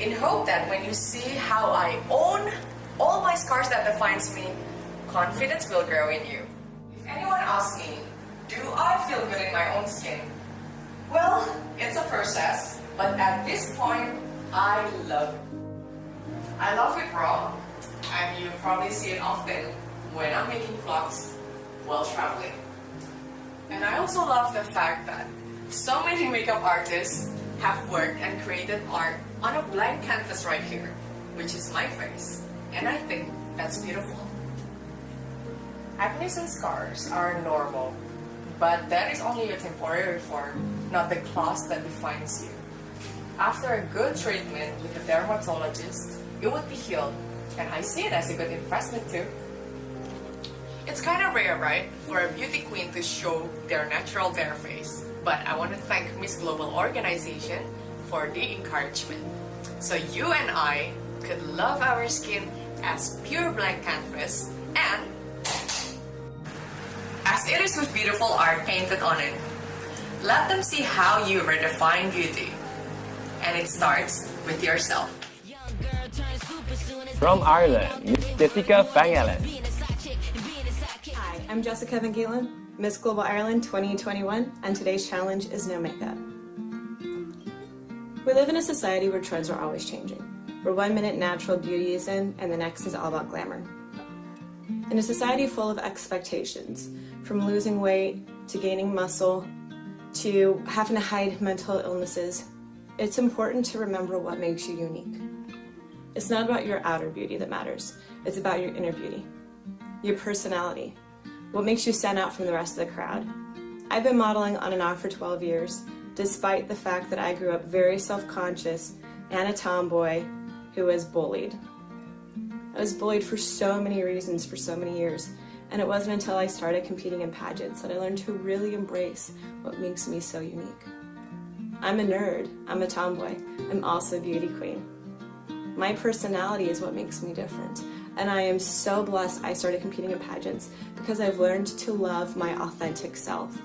in hope that when you see how I own all my scars that defines me, confidence will grow in you. If anyone asks me, do I feel good in my own skin? Well, it's a process, but at this point, I love it. I love it raw, and you probably see it often when I'm making vlogs while traveling. And I also love the fact that so many makeup artists have worked and created art on a blank canvas right here, which is my face. And I think that's beautiful. Acne and scars are normal, but that is only a temporary form, not the class that defines you. After a good treatment with a dermatologist, it would be healed, and I see it as a good investment too. It's kind of rare, right, for a beauty queen to show their natural bare face, but I want to thank Miss Global Organization for the encouragement. So you and I could love our skin as pure blank canvas and as it is with beautiful art painted on it. Let them see how you redefine beauty. And it starts with yourself. From Ireland, Miss Jessica Pangelen. Hi, I'm Jessica Van Galen, Miss Global Ireland 2021, and today's challenge is no makeup. We live in a society where trends are always changing, where 1 minute natural beauty is in and the next is all about glamour. In a society full of expectations, from losing weight to gaining muscle to having to hide mental illnesses, it's important to remember what makes you unique. It's not about your outer beauty that matters, it's about your inner beauty, your personality, what makes you stand out from the rest of the crowd. I've been modeling on and off for 12 years, despite the fact that I grew up very self-conscious and a tomboy who was bullied. I was bullied for so many reasons for so many years, And it wasn't until I started competing in pageants that I learned to really embrace what makes me so unique. I'm a nerd, I'm a tomboy, I'm also a beauty queen. My personality is what makes me different. And I am so blessed I started competing in pageants because I've learned to love my authentic self.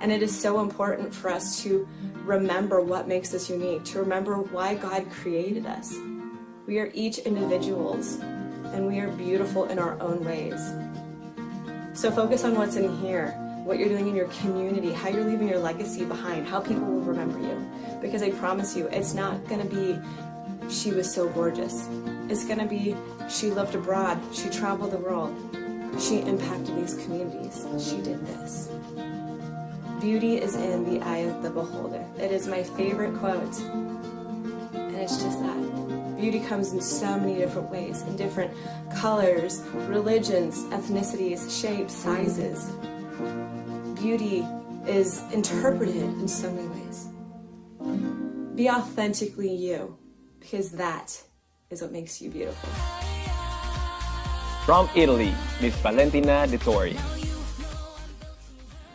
And it is so important for us to remember what makes us unique, to remember why God created us. We are each individuals, and we are beautiful in our own ways. So focus on what's in here, what you're doing in your community, how you're leaving your legacy behind, how people will remember you. Because I promise you, it's not gonna be, she was so gorgeous. It's gonna be, she lived abroad, she traveled the world, she impacted these communities, she did this. Beauty is in the eye of the beholder. It is my favorite quote. And it's just that. Beauty comes in so many different ways, in different colors, religions, ethnicities, shapes, sizes. Beauty is interpreted in so many ways. Be authentically you, because that is what makes you beautiful. From Italy, Miss Valentina De Tori.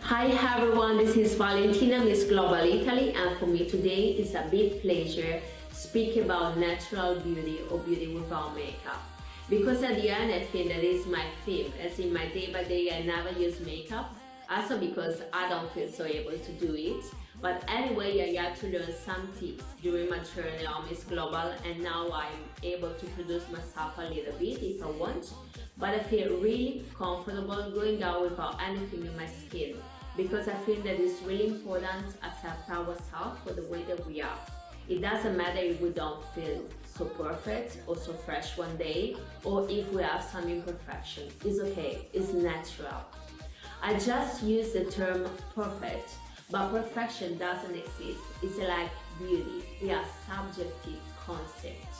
Hi everyone, this is Valentina, Miss Global Italy, and for me today is a big pleasure speaking about natural beauty or beauty without makeup. Because at the end I think that is my theme, as in my day-by-day I never use makeup, also because I don't feel so able to do it. But anyway, I got to learn some tips during my journey on Miss Global, and now I'm able to produce myself a little bit if I want. But I feel really comfortable going out without anything in my skin, because I feel that it's really important to accept ourselves for the way that we are. It doesn't matter if we don't feel so perfect or so fresh one day, or if we have some imperfection. It's okay, it's natural. I just use the term perfect, but perfection doesn't exist. It's like beauty. We are subjective concept.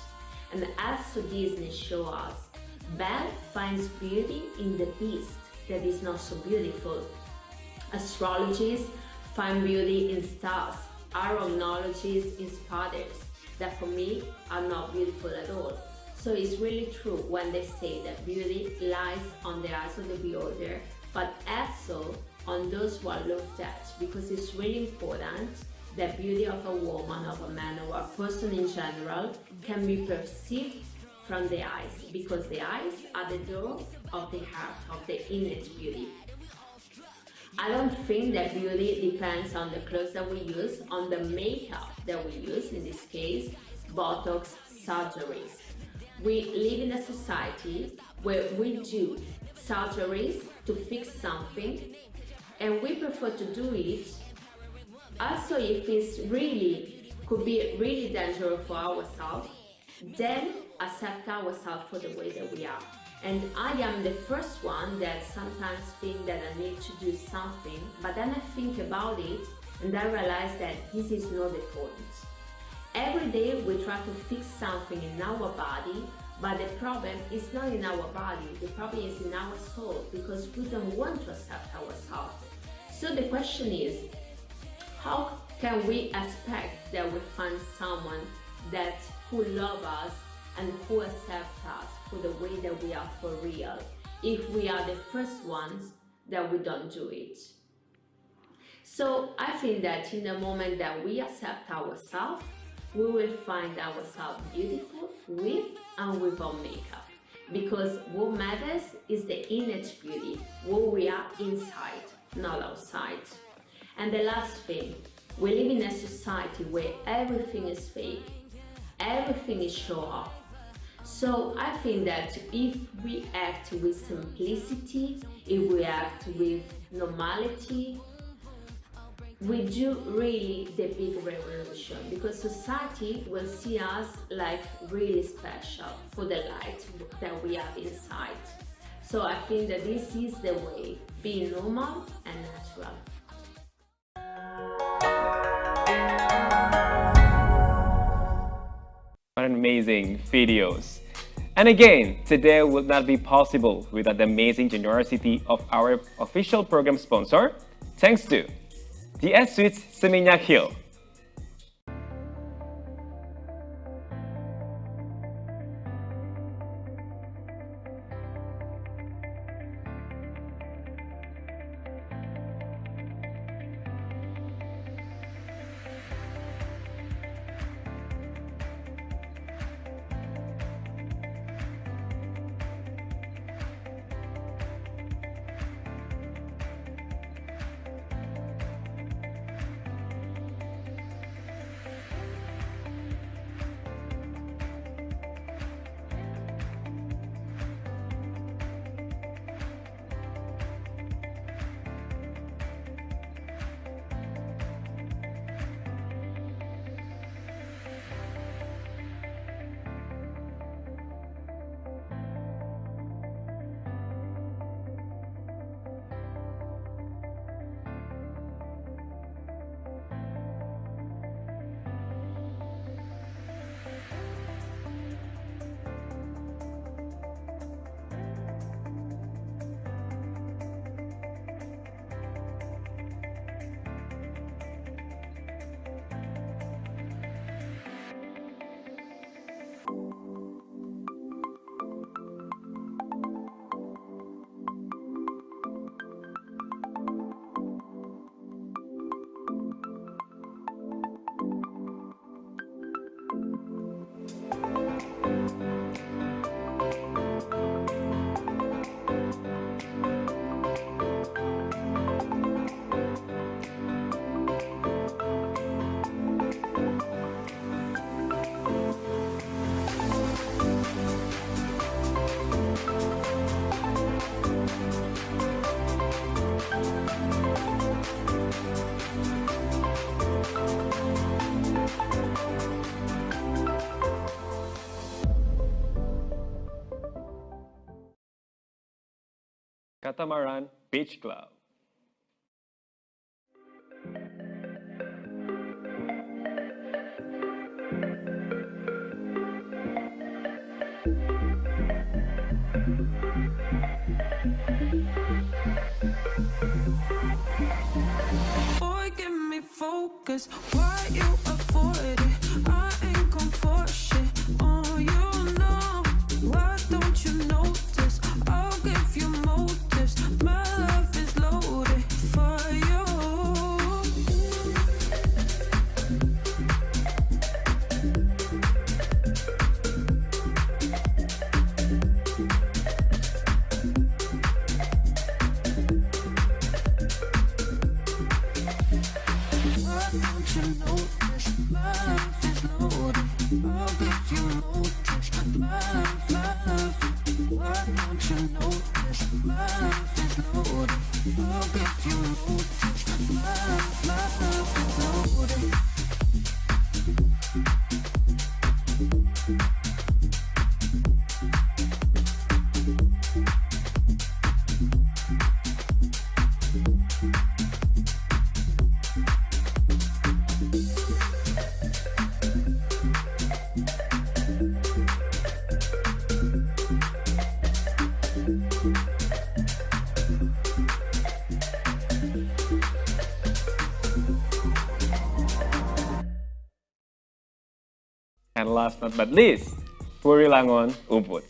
And as Disney shows us, Belle finds beauty in the beast that is not so beautiful. Astrologists find beauty in stars. Aromanologists in spiders that for me are not beautiful at all. So it's really true when they say that beauty lies on the eyes of the beholder, but also on those who are looked at, because it's really important that beauty of a woman, of a man, or a person in general can be perceived from the eyes, because the eyes are the door of the heart, of the innate beauty. I don't think that beauty depends on the clothes that we use, on the makeup that we use, in this case, Botox surgeries. We live in a society where we do surgeries to fix something, and we prefer to do it also if it's really, could be really dangerous for ourselves, then accept ourselves for the way that we are. And I am the first one that sometimes think that I need to do something, but then I think about it and I realize that this is not the point. Every day we try to fix something in our body, but the problem is not in our body, the problem is in our soul, because we don't want to accept ourselves. So the question is, how can we expect that we find someone who loves us and who accepts us for the way that we are for real, if we are the first ones that we don't do it? So I think that in the moment that we accept ourselves, we will find ourselves beautiful with and without makeup. Because what matters is the innate beauty, what we are inside, not outside. And the last thing, we live in a society where everything is fake, everything is show off. So I think that if we act with simplicity, if we act with normality, we do really the big revolution, because society will see us like really special for the light that we have inside. So I think that this is the way, being normal and natural. What amazing videos. And again, today would not be possible without the amazing generosity of our official program sponsor, thanks to the S Suites Seminyak Hill. Catamaran Beach Club. Boy, give me focus. Why you avoid it? I ain't gon' force shit on you, no. Why don't you notice? I'll give you motives. My love is loaded for you. Why don't you notice? My love is loaded. I'll give you motives. My love. Why don't you notice? My love is loaded. I'll give you motives. My love is loaded. And last but not least, Puri Langon Ubud.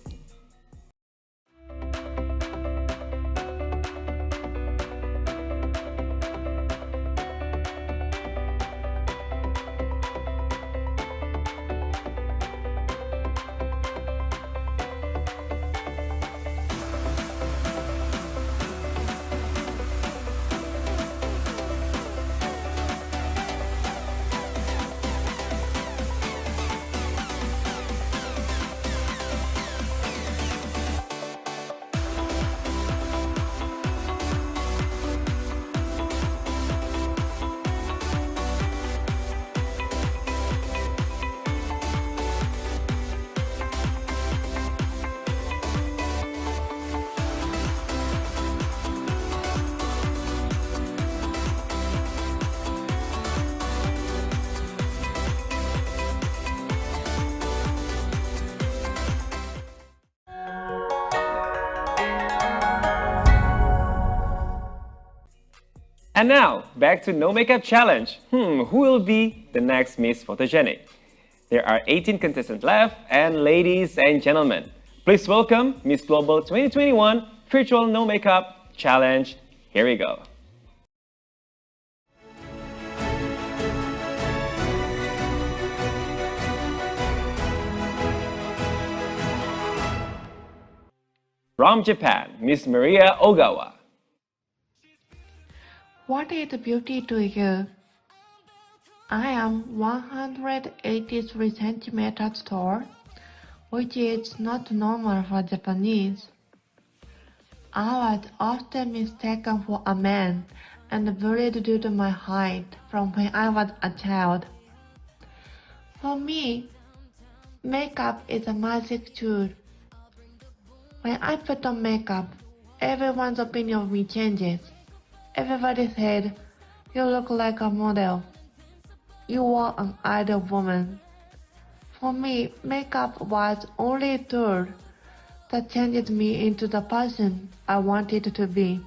And now, back to No Makeup Challenge. Who will be the next Miss Photogenic? There are 18 contestants left, and ladies and gentlemen, please welcome Miss Global 2021 Virtual No Makeup Challenge. Here we go. From Japan, Miss Maria Ogawa. What is beauty to you? I am 183 centimeters tall, which is not normal for Japanese. I was often mistaken for a man and bullied due to my height from when I was a child. For me, makeup is a magic tool. When I put on makeup, everyone's opinion of me changes. Everybody said, "You look like a model. You are an ideal woman." For me, makeup was only a tool that changed me into the person I wanted to be.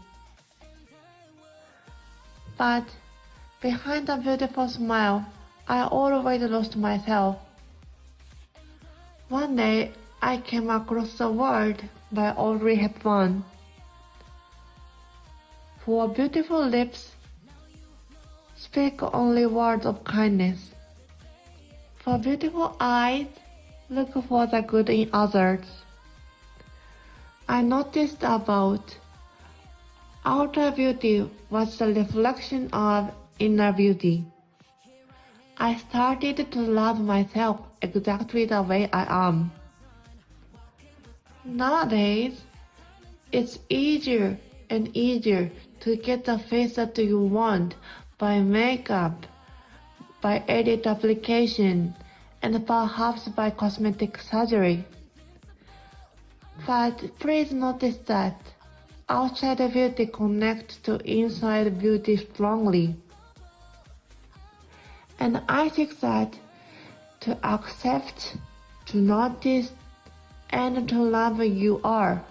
But behind a beautiful smile, I always lost myself. One day, I came across a word by Audrey Hepburn. For beautiful lips, speak only words of kindness. For beautiful eyes, look for the good in others. I noticed about outer beauty was the reflection of inner beauty. I started to love myself exactly the way I am. Nowadays, it's easier and easier to get the face that you want by makeup, by edit application, and perhaps by cosmetic surgery. But please notice that outside beauty connects to inside beauty strongly. And I think that to accept, to notice, and to love you are,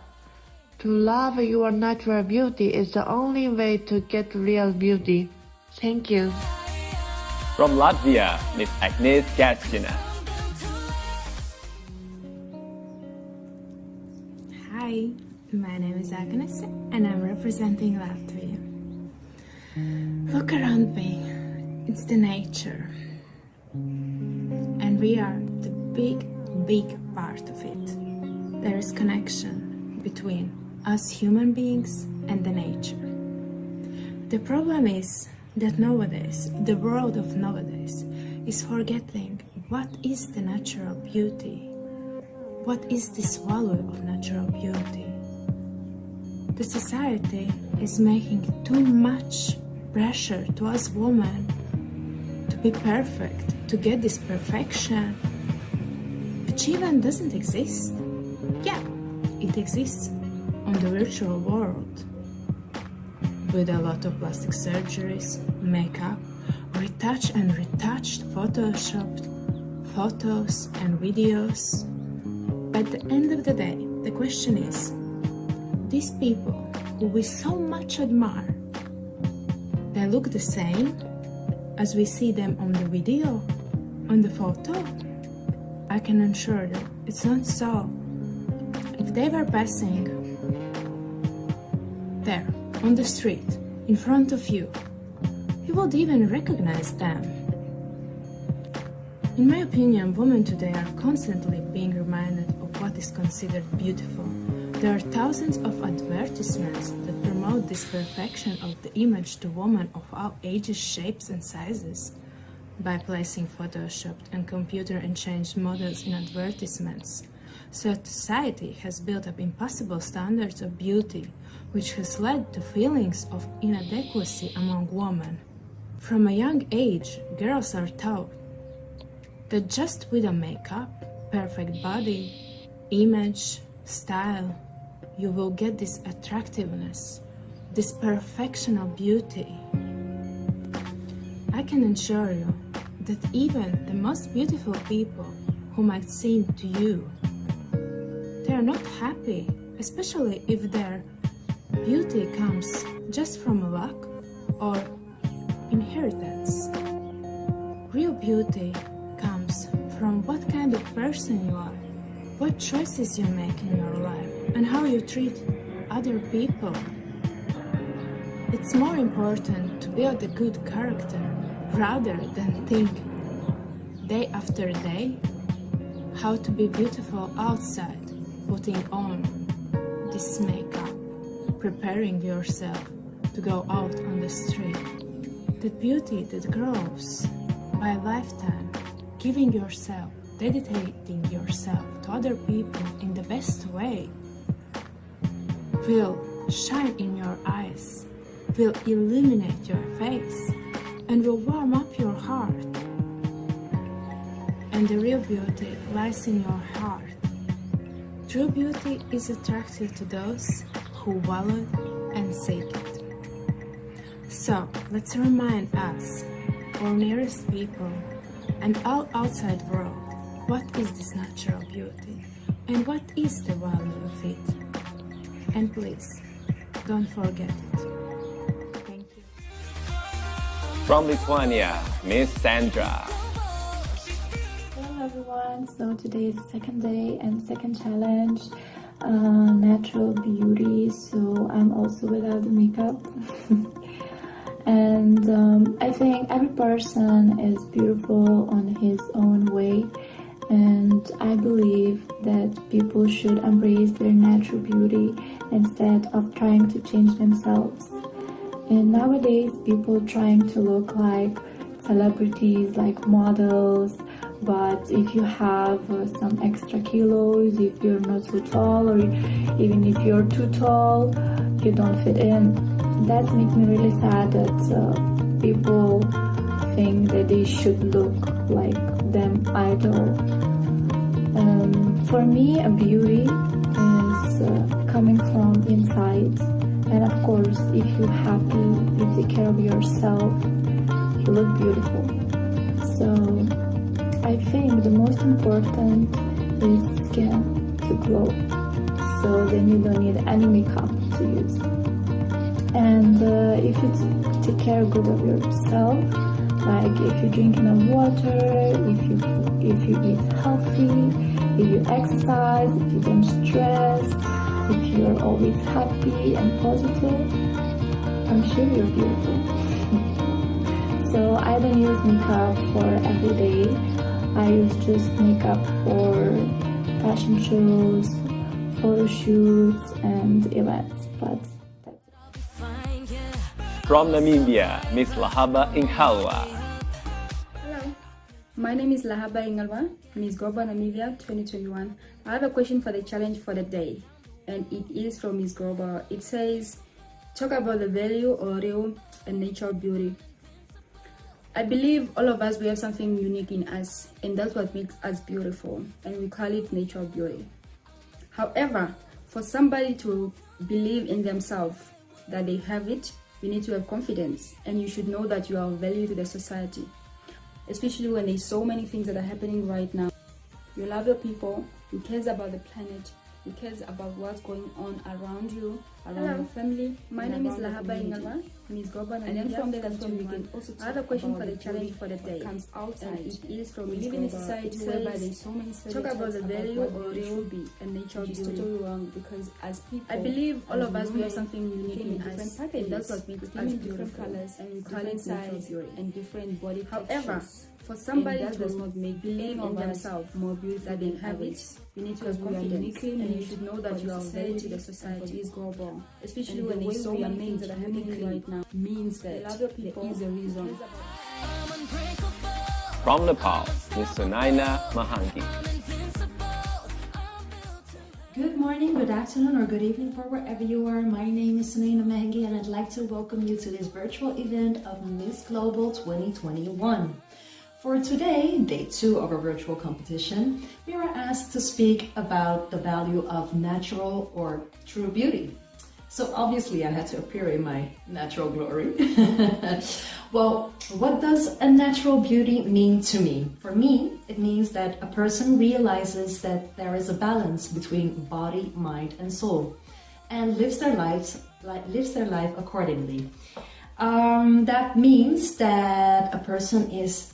to love your natural beauty is the only way to get real beauty. Thank you. From Latvia, Miss Agnes Gaskina. Hi, my name is Agnes and I'm representing Latvia. Look around me, it's the nature. And we are the big part of it. There is connection between us human beings and the nature. The problem is that nowadays, the world of nowadays is forgetting what is the natural beauty. What is this value of natural beauty? The society is making too much pressure to us women to be perfect, to get this perfection, which even doesn't exist. Yeah, it exists on the virtual world, with a lot of plastic surgeries, makeup, retouched and retouched, photoshopped photos and videos. But at the end of the day, the question is, these people who we so much admire, they look the same as we see them on the video, on the photo? I can assure you, it's not so. If they were passing there, on the street, in front of you, you would even recognize them. In my opinion, women today are constantly being reminded of what is considered beautiful. There are thousands of advertisements that promote this perfection of the image to women of all ages, shapes and sizes. By placing photoshopped and computer-enhanced models in advertisements, society has built up impossible standards of beauty, which has led to feelings of inadequacy among women. From a young age, girls are taught that just with a makeup, perfect body, image, style, you will get this attractiveness, this perfection of beauty. I can assure you that even the most beautiful people who might seem to you, they are not happy, especially if their beauty comes just from luck or inheritance. Real beauty comes from what kind of person you are, what choices you make in your life, and how you treat other people. It's more important to build a good character rather than think day after day how to be beautiful outside, putting on this makeup, preparing yourself to go out on the street. The beauty that grows by a lifetime, giving yourself, dedicating yourself to other people in the best way, will shine in your eyes, will illuminate your face, and will warm up your heart. And the real beauty lies in your heart. True beauty is attractive to those who value and seek it. So let's remind us, our nearest people, and all outside world, what is this natural beauty and what is the value of it. And please, don't forget it. Thank you. From Lithuania, Miss Sandra. Hello everyone, so today is the second day and second challenge, natural beauty, so I'm also without the makeup. And I think every person is beautiful on his own way, and I believe that people should embrace their natural beauty instead of trying to change themselves. And nowadays people trying to look like celebrities, like models, but if you have some extra kilos, if you're not so tall, or even if you're too tall, you don't fit in. That makes me really sad that people think that they should look like them idol. For me, a beauty is coming from inside. And of course, if you're happy, you take care of yourself, you look beautiful. So I think the most important is skin to glow. So then you don't need any makeup to use. And if you take care good of yourself, like if you drink enough water, if you eat healthy, if you exercise, if you don't stress, if you're always happy and positive, I'm sure you're beautiful. So I don't use makeup for every day. I use just makeup for fashion shows, photo shoots, and events. But From Namibia, Miss Lahaba Inghalwa. Hello, my name is Lahaba Inghalwa, Miss Global Namibia 2021. I have a question for the challenge for the day, and it is from Miss Global. It says, talk about the value of real and natural beauty. I believe all of us, we have something unique in us, and that's what makes us beautiful, and we call it natural beauty. However, for somebody to believe in themselves that they have it, you need to have confidence, and you should know that you are of value to the society, especially when there's so many things that are happening right now. You love your people, you care about the planet, you care about what's going on around you, around your family. My name is Lahaba Inghalwa, Miss Global, and then from there that's when we can also I have a question for the challenge for the day. Comes outside. And it is from Miss Global. We live in a society whereby there's so many talk about the value of real be and natural beauty. It's totally wrong, because as people, I believe all of us, we have something unique in us, and that's what makes us beautiful, colors, and we call it natural beauty and different body textures. However, for somebody that does not make believe in themselves more beautiful that they have it, you need to have confidence, and you should know that you are value to the society is global, especially when there's so many things that are happening right now. Means that there is a reason. From Nepal, Miss Sunaina Mahangi. Good morning, good afternoon, or good evening for wherever you are. My name is Sunaina Mahangi, and I'd like to welcome you to this virtual event of Miss Global 2021. For today, day 2 of our virtual competition, we were asked to speak about the value of natural or true beauty. So obviously I had to appear in my natural glory. Well, what does a natural beauty mean to me? For me, it means that a person realizes that there is a balance between body, mind, and soul, and lives their life accordingly. That means that a person is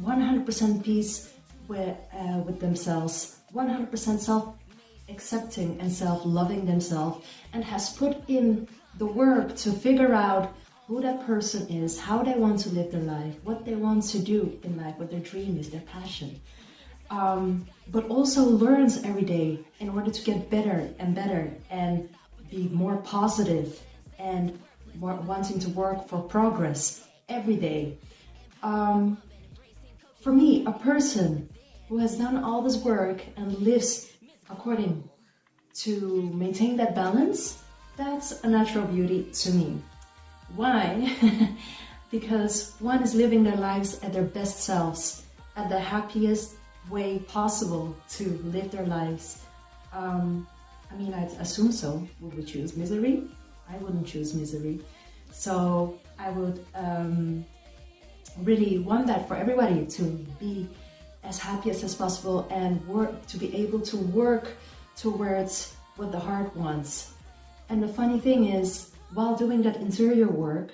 100% peace with themselves, 100% self-accepting and self-loving themselves, and has put in the work to figure out who that person is, how they want to live their life, what they want to do in life, what their dream is, their passion. But also learns every day in order to get better and better and be more positive and wanting to work for progress every day. For me, a person who has done all this work and lives according to maintain that balance, that's a natural beauty to me. Why? Because one is living their lives at their best selves, at the happiest way possible to live their lives. I'd assume so. Would we choose misery? I wouldn't choose misery. So I would really want that for everybody, to be as happy as possible and to be able to work towards what the heart wants. And the funny thing is, while doing that interior work,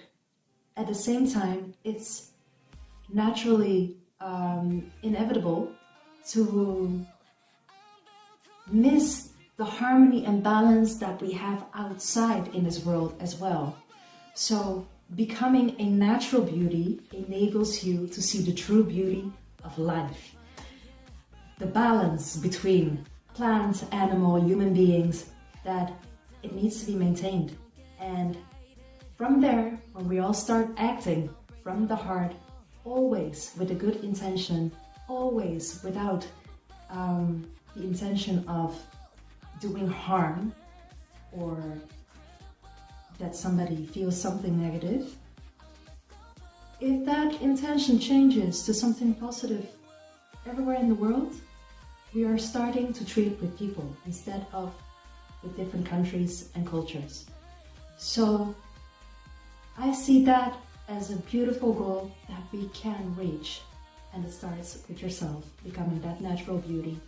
at the same time, it's naturally inevitable to miss the harmony and balance that we have outside in this world as well. So becoming a natural beauty enables you to see the true beauty of life. The balance between plants, animal, human beings, that it needs to be maintained. And from there, when we all start acting from the heart, always with a good intention, always without the intention of doing harm or that somebody feels something negative, if that intention changes to something positive everywhere in the world, we are starting to treat with people instead of with different countries and cultures. So I see that as a beautiful goal that we can reach. And it starts with yourself, becoming that natural beauty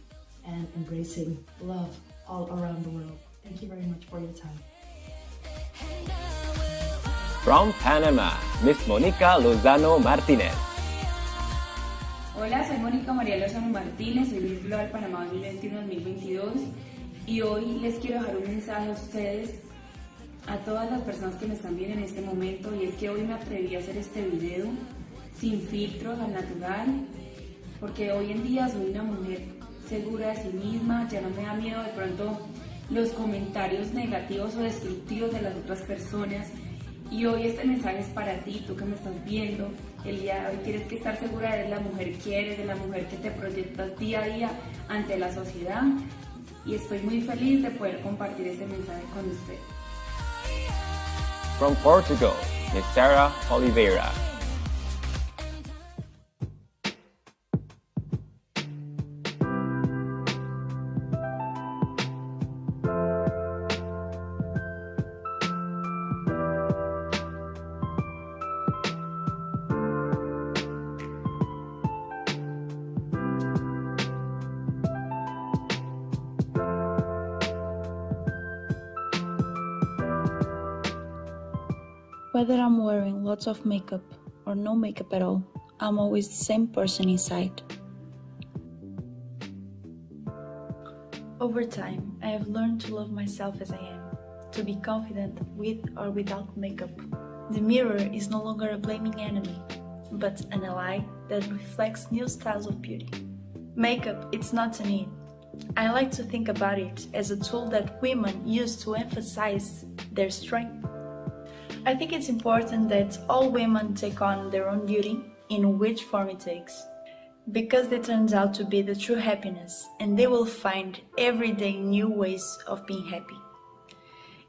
and embracing love all around the world. Thank you very much for your time. From Panama, Miss Monica Lozano Martinez. Hola, soy Mónica María Lozano Martínez, soy Miss Global Panamá 2021-2022 y hoy les quiero dejar un mensaje a ustedes, a todas las personas que me están viendo en este momento, y es que hoy me atreví a hacer este video sin filtros, al natural, porque hoy en día soy una mujer segura de sí misma, ya no me da miedo de pronto los comentarios negativos o destructivos de las otras personas. Y hoy este mensaje es para ti, tú que me estás viendo. El día de hoy tienes que estar segura de la mujer que eres, de la mujer que te proyectas día a día ante la sociedad. Y estoy muy feliz de poder compartir este mensaje con usted. From Portugal, Miss Sarah Oliveira. Whether I'm wearing lots of makeup or no makeup at all, I'm always the same person inside. Over time, I have learned to love myself as I am, to be confident with or without makeup. The mirror is no longer a blaming enemy, but an ally that reflects new styles of beauty. Makeup, it's not a need. I like to think about it as a tool that women use to emphasize their strength. I think it's important that all women take on their own beauty, in which form it takes, because it turns out to be the true happiness, and they will find every day new ways of being happy.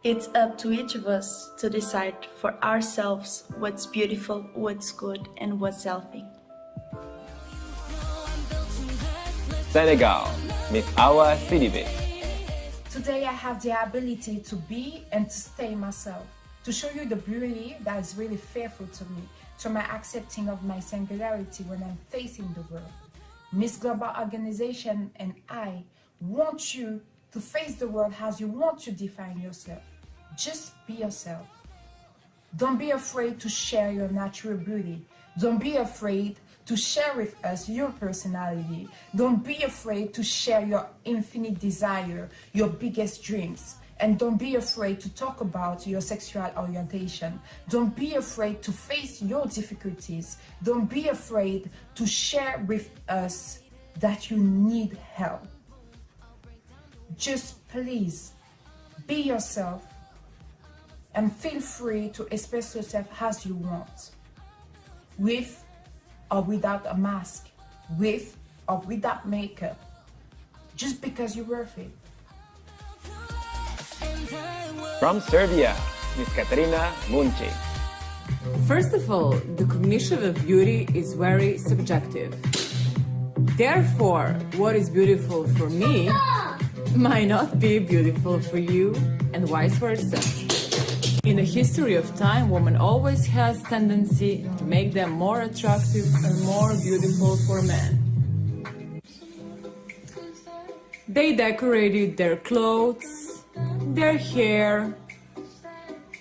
It's up to each of us to decide for ourselves what's beautiful, what's good, and what's healthy. Senegal, Miss Awa Sidibé. Today I have the ability to be and to stay myself, to show you the beauty that is really faithful to me, to my accepting of my singularity when I'm facing the world. Miss Global Organization and I want you to face the world as you want to define yourself. Just be yourself. Don't be afraid to share your natural beauty. Don't be afraid to share with us your personality. Don't be afraid to share your infinite desire, your biggest dreams. And don't be afraid to talk about your sexual orientation. Don't be afraid to face your difficulties. Don't be afraid to share with us that you need help. Just please be yourself and feel free to express yourself as you want, with or without a mask, with or without makeup, just because you're worth it. From Serbia, Miss Katarina Munchik. First of all, the cognition of beauty is very subjective. Therefore, what is beautiful for me might not be beautiful for you, and vice versa. In the history of time, woman always has tendency to make them more attractive and more beautiful for men. They decorated their clothes, their hair,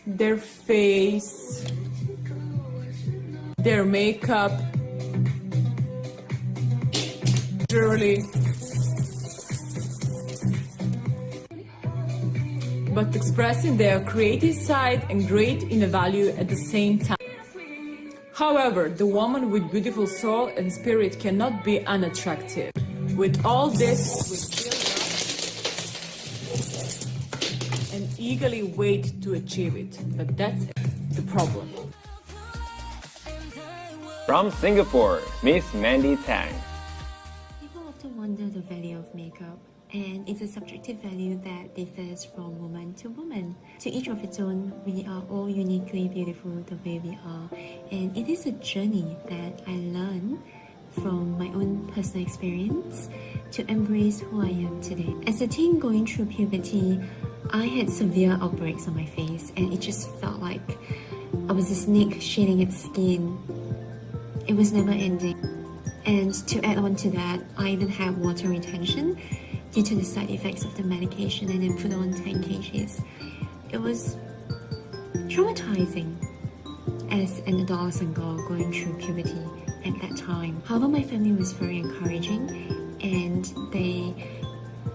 their face, their makeup, jewelry, but expressing their creative side and great inner value at the same time. However, the woman with beautiful soul and spirit cannot be unattractive. With all this, we feel and eagerly wait to achieve it, but that's the problem. From Singapore, Miss Mandy Tang. People often wonder the value of makeup, and it's a subjective value that differs from woman to woman. To each of its own, we are all uniquely beautiful the way we are, and it is a journey that I learned from my own personal experience to embrace who I am today. As a teen going through puberty, I had severe outbreaks on my face, and it just felt like I was a snake shedding its skin. It was never ending. And to add on to that, I even had water retention due to the side effects of the medication, and then put on 10 kgs. It was traumatizing as an adolescent girl going through puberty at that time. However, my family was very encouraging, and they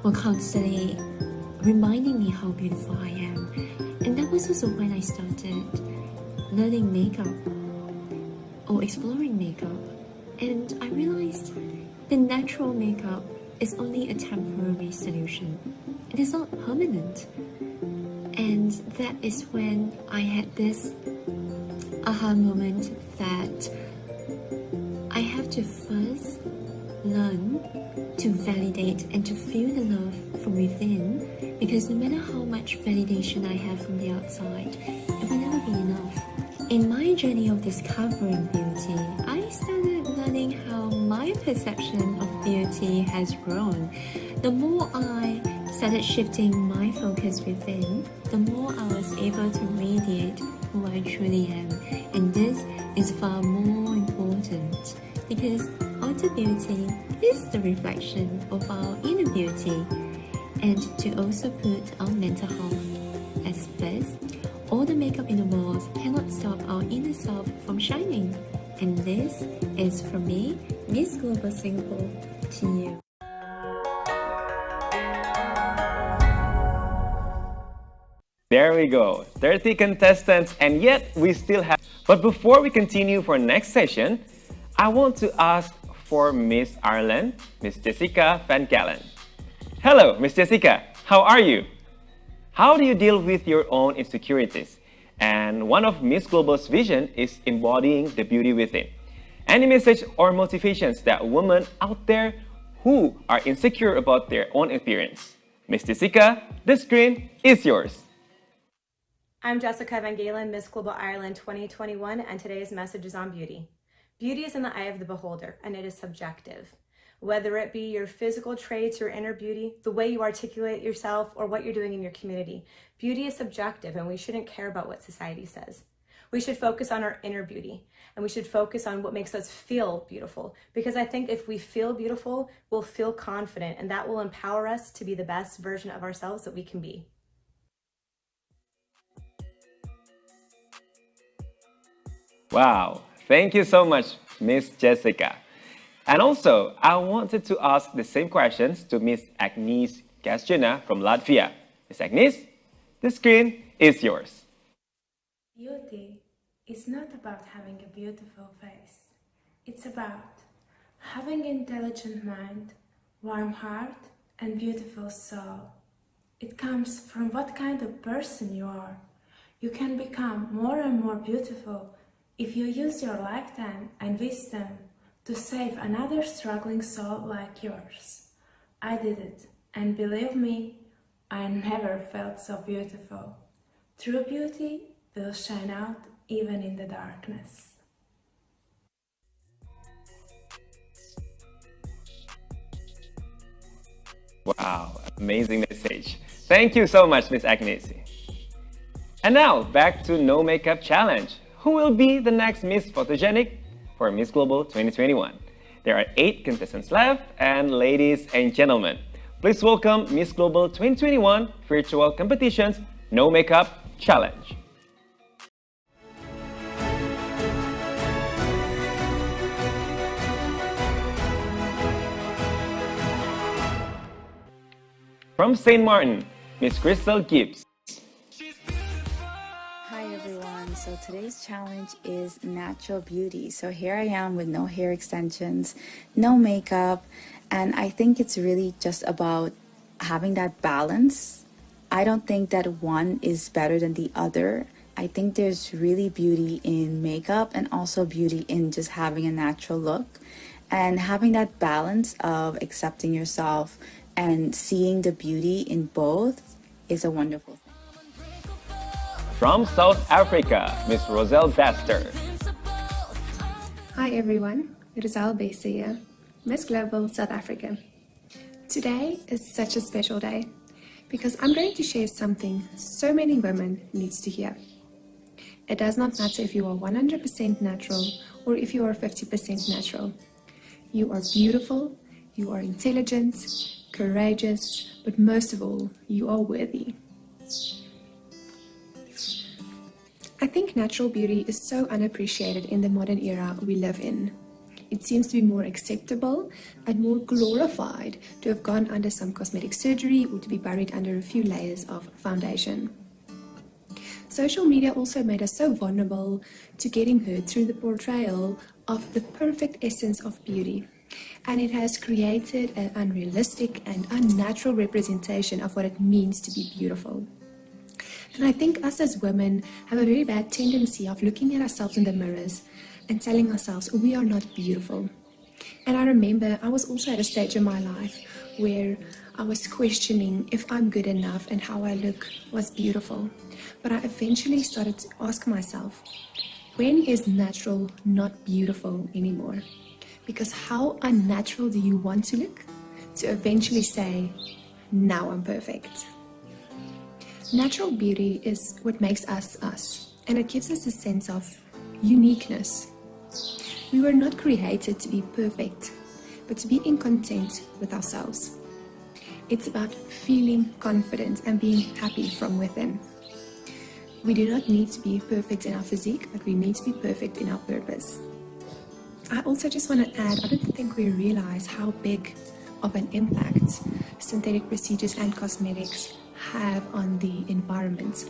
were constantly reminding me how beautiful I am. And that was also when I started learning makeup or exploring makeup, and I realized the natural makeup is only a temporary solution. It is not permanent. And that is when I had this aha moment that I have to first learn to validate and to feel the love from within, because no matter how much validation I have from the outside, it will never be enough. In my journey of discovering beauty, I started learning how my perception of beauty has grown. The more I started shifting my focus within, the more I was able to radiate who I truly am. And this is far more important, because outer beauty is the reflection of our inner beauty. And to also put our mental health as first, all the makeup in the world cannot stop our inner self from shining. And this is from me, Miss Global Singapore, to you. There we go, 30 contestants, and yet we still have... But before we continue for next session, I want to ask for Miss Ireland, Miss Jessica Van Galen. Hello, Miss Jessica, how are you? How do you deal with your own insecurities? And one of Miss Global's vision is embodying the beauty within. Any message or motivations that women out there who are insecure about their own appearance? Miss Jessica, the screen is yours. I'm Jessica Van Galen, Miss Global Ireland 2021, and today's message is on beauty. Beauty is in the eye of the beholder, and it is subjective. Whether it be your physical traits, your inner beauty, the way you articulate yourself, or what you're doing in your community, beauty is subjective, and we shouldn't care about what society says. We should focus on our inner beauty, and we should focus on what makes us feel beautiful, because I think if we feel beautiful, we'll feel confident, and that will empower us to be the best version of ourselves that we can be. Wow, thank you so much, Miss Jessica. And also, I wanted to ask the same questions to Miss Agnes Kasjuna from Latvia. Miss Agnes, the screen is yours. Beauty is not about having a beautiful face. It's about having an intelligent mind, warm heart, and beautiful soul. It comes from what kind of person you are. You can become more and more beautiful if you use your lifetime and wisdom to save another struggling soul like yours. I did it, and believe me, I never felt so beautiful. True beauty will shine out even in the darkness. Wow, amazing message. Thank you so much, Miss Agnes. And now, back to No Makeup Challenge. Who will be the next Miss Photogenic for Miss Global 2021? There are 8 contestants left, and ladies and gentlemen, please welcome Miss Global 2021 Virtual Competitions No Makeup Challenge. From St. Martin, Miss Crystal Gibbs. Hi everyone, so today's challenge is natural beauty. So here I am with no hair extensions, no makeup, and I think it's really just about having that balance. I don't think that one is better than the other. I think there's really beauty in makeup and also beauty in just having a natural look, and having that balance of accepting yourself and seeing the beauty in both is a wonderful thing. From South Africa, Miss Roselle Baster. Hi everyone, Rizal Besia, Miss Global South Africa. Today is such a special day because I'm going to share something so many women needs to hear. It does not matter if you are 100% natural or if you are 50% natural. You are beautiful, you are intelligent, courageous, but most of all, you are worthy. I think natural beauty is so unappreciated in the modern era we live in. It seems to be more acceptable and more glorified to have gone under some cosmetic surgery or to be buried under a few layers of foundation. Social media also made us so vulnerable to getting hurt through the portrayal of the perfect essence of beauty. And it has created an unrealistic and unnatural representation of what it means to be beautiful. And I think us as women have a very bad tendency of looking at ourselves in the mirrors and telling ourselves we are not beautiful. And I remember I was also at a stage in my life where I was questioning if I'm good enough and how I look was beautiful. But I eventually started to ask myself, when is natural not beautiful anymore? Because how unnatural do you want to look to eventually say, now I'm perfect? Natural beauty is what makes us us, and it gives us a sense of uniqueness. We were not created to be perfect, but to be in content with ourselves. It's about feeling confident and being happy from within. We do not need to be perfect in our physique, but we need to be perfect in our purpose. I also just want to add, I don't think we realize how big of an impact synthetic procedures and cosmetics have on the environment.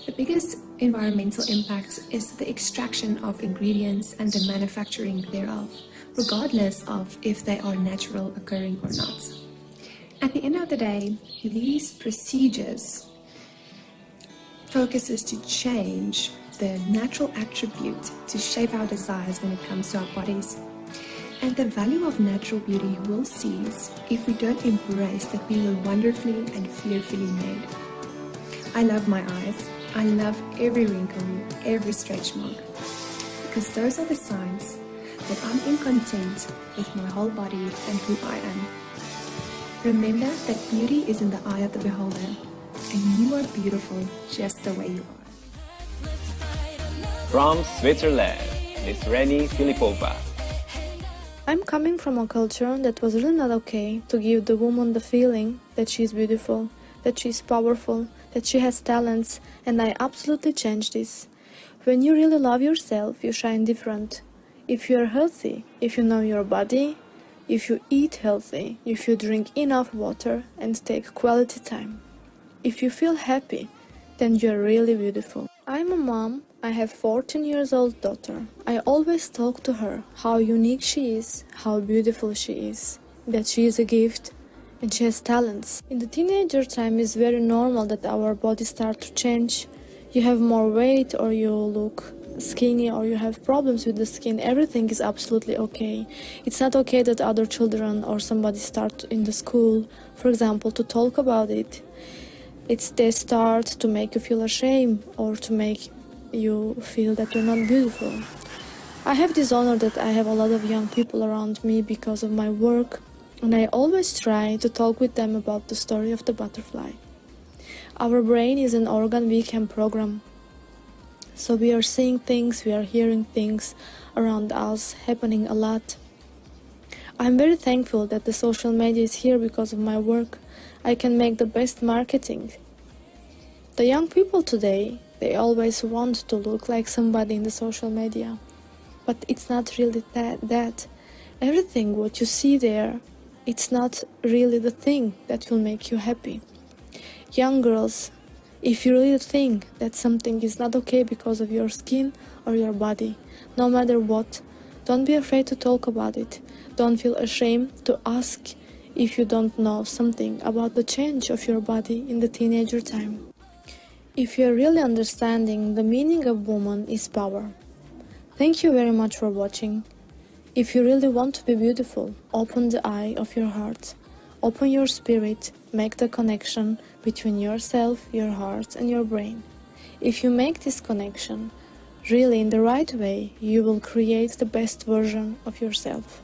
The biggest environmental impact is the extraction of ingredients and the manufacturing thereof, regardless of if they are natural occurring or not. At the end of the day, these procedures focuses to change the natural attribute to shape our desires when it comes to our bodies. And the value of natural beauty will cease if we don't embrace that we were wonderfully and fearfully made. I love my eyes. I love every wrinkle, every stretch mark, because those are the signs that I'm in content with my whole body and who I am. Remember that beauty is in the eye of the beholder, and you are beautiful just the way you are. From Switzerland, Miss Reni Filipova. I'm coming from a culture that was really not okay to give the woman the feeling that she's beautiful, that she's powerful, that she has talents, and I absolutely changed this. When you really love yourself, you shine different. If you are healthy, if you know your body, if you eat healthy, if you drink enough water and take quality time, if you feel happy, then you're really beautiful. I'm a mom. I have a 14-year-old daughter. I always talk to her how unique she is, how beautiful she is, that she is a gift and she has talents. In the teenager time, it's very normal that our bodies start to change. You have more weight or you look skinny or you have problems with the skin. Everything is absolutely okay. It's not okay that other children or somebody start in the school, for example, to talk about it. They start to make you feel ashamed or to make you feel that you're not beautiful. I have this honor that I have a lot of young people around me because of my work, and I always try to talk with them about the story of the butterfly. Our brain is an organ we can program. So we are seeing things, we are hearing things around us, happening a lot. I'm very thankful that the social media is here because of my work. I can make the best marketing. The young people today, they always want to look like somebody in the social media. But it's not really that. Everything what you see there, it's not really the thing that will make you happy. Young girls, if you really think that something is not okay because of your skin or your body, no matter what, don't be afraid to talk about it. Don't feel ashamed to ask if you don't know something about the change of your body in the teenager time. If you're really understanding the meaning of woman is power. Thank you very much for watching. If you really want to be beautiful, open the eye of your heart. Open your spirit, make the connection between yourself, your heart and your brain. If you make this connection, really in the right way, you will create the best version of yourself.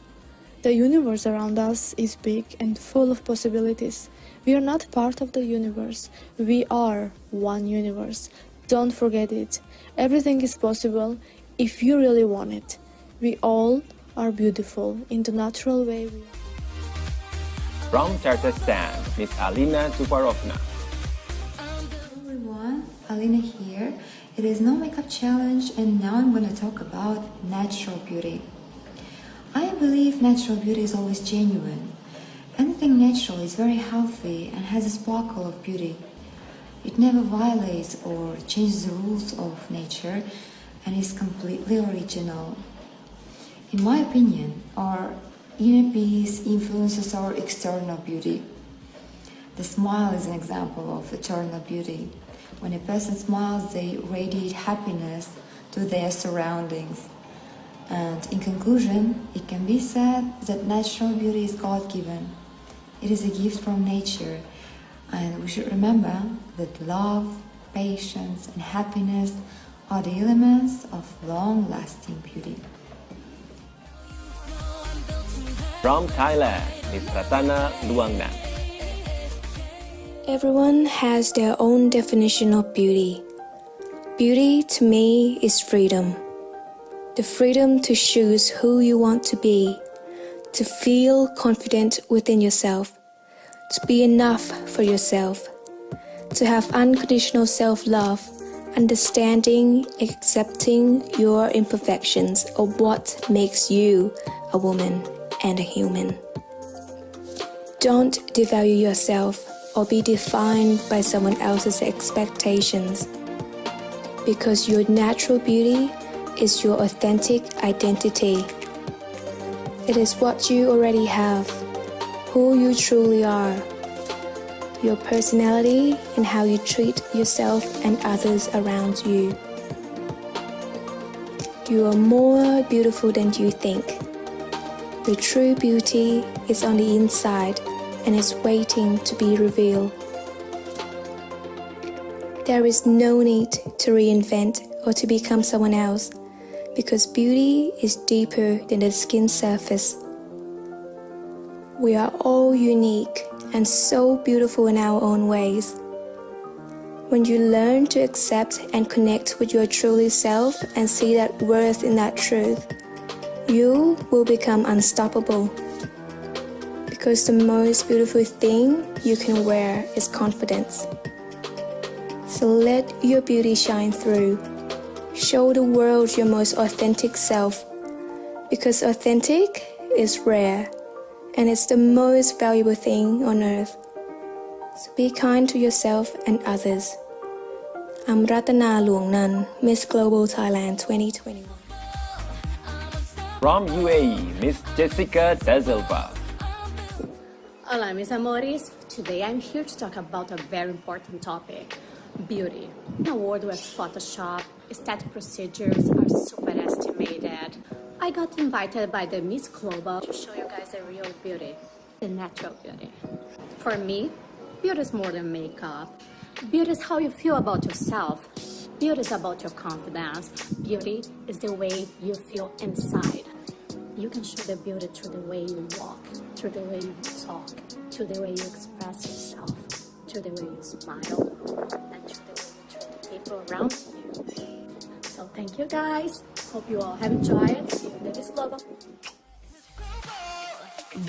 The universe around us is big and full of possibilities. We are not part of the universe. We are one universe. Don't forget it. Everything is possible if you really want it. We all are beautiful in the natural way we are. From Kyrgyzstan, Miss Alina Zuparovna. Hello everyone, Alina here. It is no makeup challenge and now I'm going to talk about natural beauty. I believe natural beauty is always genuine. Anything natural is very healthy and has a sparkle of beauty. It never violates or changes the rules of nature and is completely original. In my opinion, our inner peace influences our external beauty. The smile is an example of eternal beauty. When a person smiles, they radiate happiness to their surroundings. And in conclusion, it can be said that natural beauty is God-given. It is a gift from nature, and we should remember that love, patience, and happiness are the elements of long-lasting beauty. From Thailand, Miss Ratana Luangnan. Everyone has their own definition of beauty. Beauty to me is freedom. The freedom to choose who you want to be, to feel confident within yourself, to be enough for yourself, to have unconditional self-love, understanding, accepting your imperfections of what makes you a woman and a human. Don't devalue yourself or be defined by someone else's expectations, because your natural beauty is your authentic identity. It is what you already have, who you truly are, your personality and how you treat yourself and others around you. You are more beautiful than you think. The true beauty is on the inside and is waiting to be revealed. There is no need to reinvent or to become someone else, because beauty is deeper than the skin surface. We are all unique and so beautiful in our own ways. When you learn to accept and connect with your truly self and see that worth in that truth, you will become unstoppable. Because the most beautiful thing you can wear is confidence. So let your beauty shine through. Show the world your most authentic self, because authentic is rare and it's the most valuable thing on earth. So be kind to yourself and others. I'm Ratana Luangnan, Miss Global Thailand 2021. From UAE, Miss Jessica Da Silva. Hola, mis amores. Today I'm here to talk about a very important topic, beauty. In a world where Photoshop, aesthetic procedures are super estimated, I got invited by the Miss Global to show you guys the real beauty, the natural beauty. For me, beauty is more than makeup. Beauty is how you feel about yourself. Beauty is about your confidence. Beauty is the way you feel inside. You can show the beauty through the way you walk, through the way you talk, through the way you express yourself, through the way you smile, and through the way you treat the people around you. So thank you guys. Hope you all have enjoyed. See you in the Miss Global.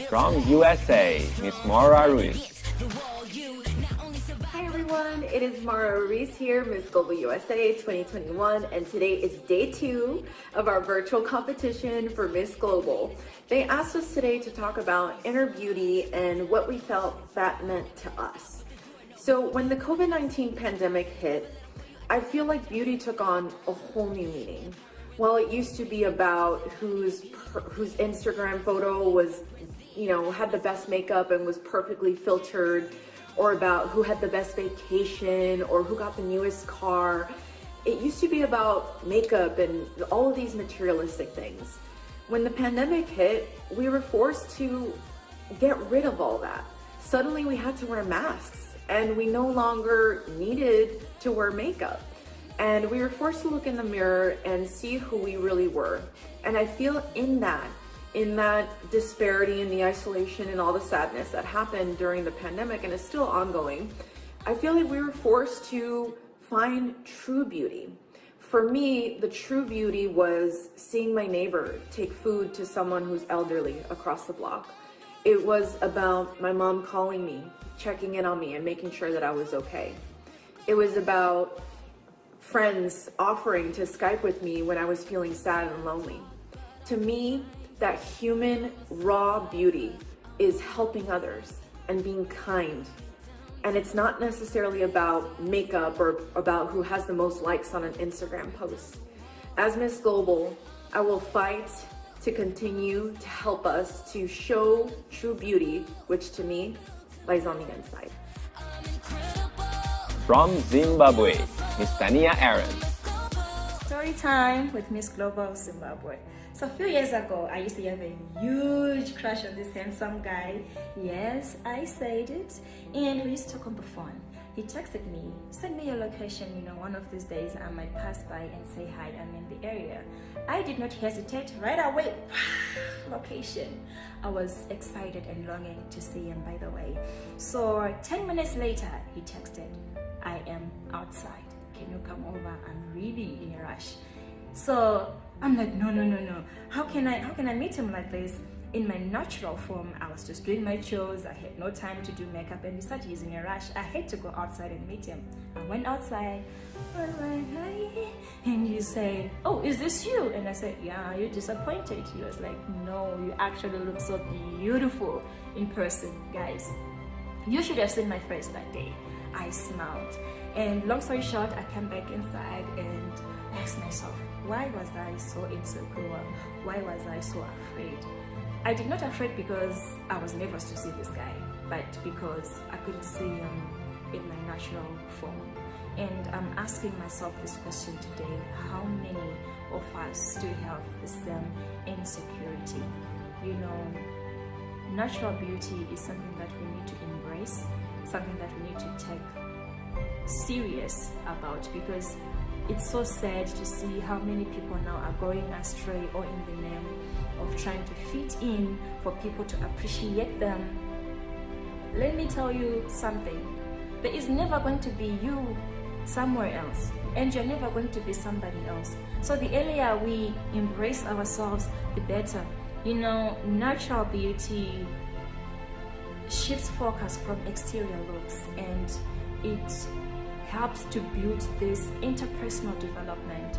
From USA, Miss Maura Ruiz. Hi everyone, it is Mara Ruiz here, Miss Global USA 2021, and today is day 2 of our virtual competition for Miss Global. They asked us today to talk about inner beauty and what we felt that meant to us. So when the COVID-19 pandemic hit, I feel like beauty took on a whole new meaning. While it used to be about whose Instagram photo was, had the best makeup and was perfectly filtered, or about who had the best vacation, or who got the newest car. It used to be about makeup and all of these materialistic things. When the pandemic hit, we were forced to get rid of all that. Suddenly we had to wear masks, and we no longer needed to wear makeup. And we were forced to look in the mirror and see who we really were. And I feel in that disparity and the isolation and all the sadness that happened during the pandemic and is still ongoing, I feel like we were forced to find true beauty. For me, the true beauty was seeing my neighbor take food to someone who's elderly across the block. It was about my mom calling me, checking in on me and making sure that I was okay. It was about friends offering to Skype with me when I was feeling sad and lonely. To me, that human, raw beauty is helping others and being kind. And it's not necessarily about makeup or about who has the most likes on an Instagram post. As Miss Global, I will fight to continue to help us to show true beauty, which to me lies on the inside. From Zimbabwe, Miss Tania Aaron. Story time with Miss Global Zimbabwe. So a few years ago, I used to have a huge crush on this handsome guy. Yes, I said it. And we used to talk on the phone. He texted me, send me your location, one of these days I might pass by and say hi, I'm in the area. I did not hesitate, right away, location. I was excited and longing to see him, by the way. So 10 minutes later, he texted, I am outside. Can you come over? I'm really in a rush. So I'm like, no. How can I meet him like this? In my natural form, I was just doing my chores. I had no time to do makeup, and besides, he's in a rush. I had to go outside and meet him. I went outside. I was like, hi. And you say, oh, is this you? And I said, yeah, you're disappointed. He was like, no, you actually look so beautiful in person, guys. You should have seen my face that day. I smiled. And long story short, I came back inside and asked myself, why was I so insecure? Why was I so afraid? I did not afraid because I was nervous to see this guy, but because I couldn't see him in my natural form. And I'm asking myself this question today, how many of us still have the same insecurity? Natural beauty is something that we need to embrace, something that we need to take serious about, because it's so sad to see how many people now are going astray or in the name of trying to fit in for people to appreciate them. Let me tell you something. There is never going to be you somewhere else, and you're never going to be somebody else. So the earlier we embrace ourselves, the better. Natural beauty shifts focus from exterior looks, and it helps to build this interpersonal development.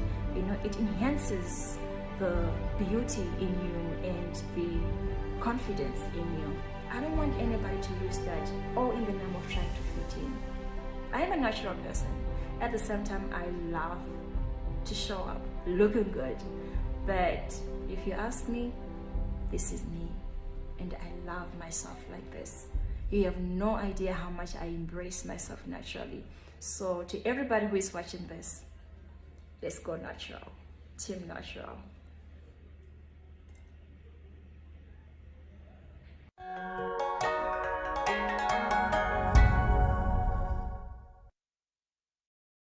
It enhances the beauty in you and the confidence in you. I don't want anybody to lose that, all in the name of trying to fit in. I am a natural person. At the same time, I love to show up looking good. But if you ask me, this is me, and I love myself like this. You have no idea how much I embrace myself naturally. So to everybody who is watching this, let's go natural. Team natural.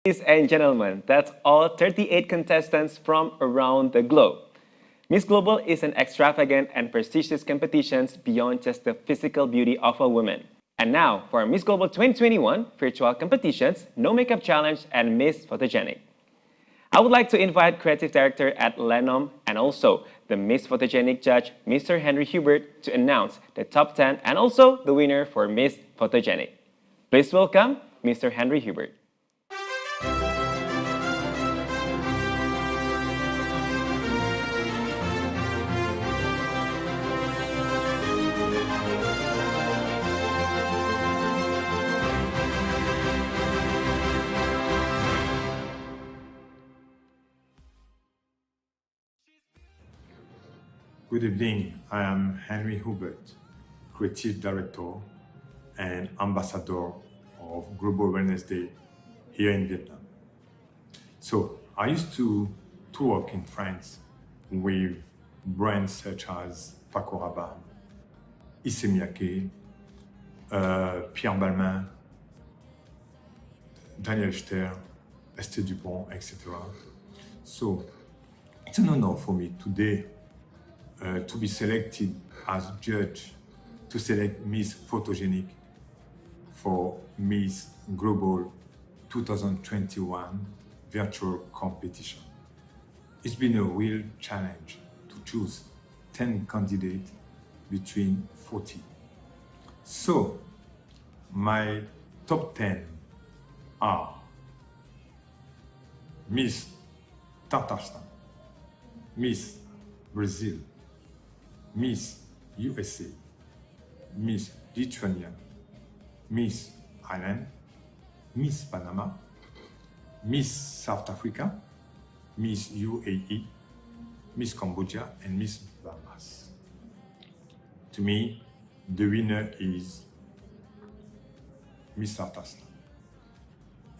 Ladies and gentlemen, that's all 38 contestants from around the globe. Miss Global is an extravagant and prestigious competition beyond just the physical beauty of a woman. And now for Miss Global 2021 virtual competitions, No Makeup Challenge, and Miss Photogenic. I would like to invite Creative Director at Lennom and also the Miss Photogenic judge, Mr. Henry Hubert, to announce the top 10 and also the winner for Miss Photogenic. Please welcome Mr. Henry Hubert. Good evening, I am Henry Hubert, Creative Director and Ambassador of Global Wellness Day here in Vietnam. So I used to work in France with brands such as Paco Rabanne, Issey Miyake, Pierre Balmain, Daniel Stern, Estée Dupont, etc. So it's an honor for me today to be selected as judge to select Miss Photogenic for Miss Global 2021 virtual competition. It's been a real challenge to choose 10 candidates between 40. So my top 10 are Miss Tatarstan, Miss Brazil, Miss USA, Miss Lithuania, Miss Ireland, Miss Panama, Miss South Africa, Miss UAE, Miss Cambodia, and Miss Bahamas. To me, the winner is Miss Tatarstan.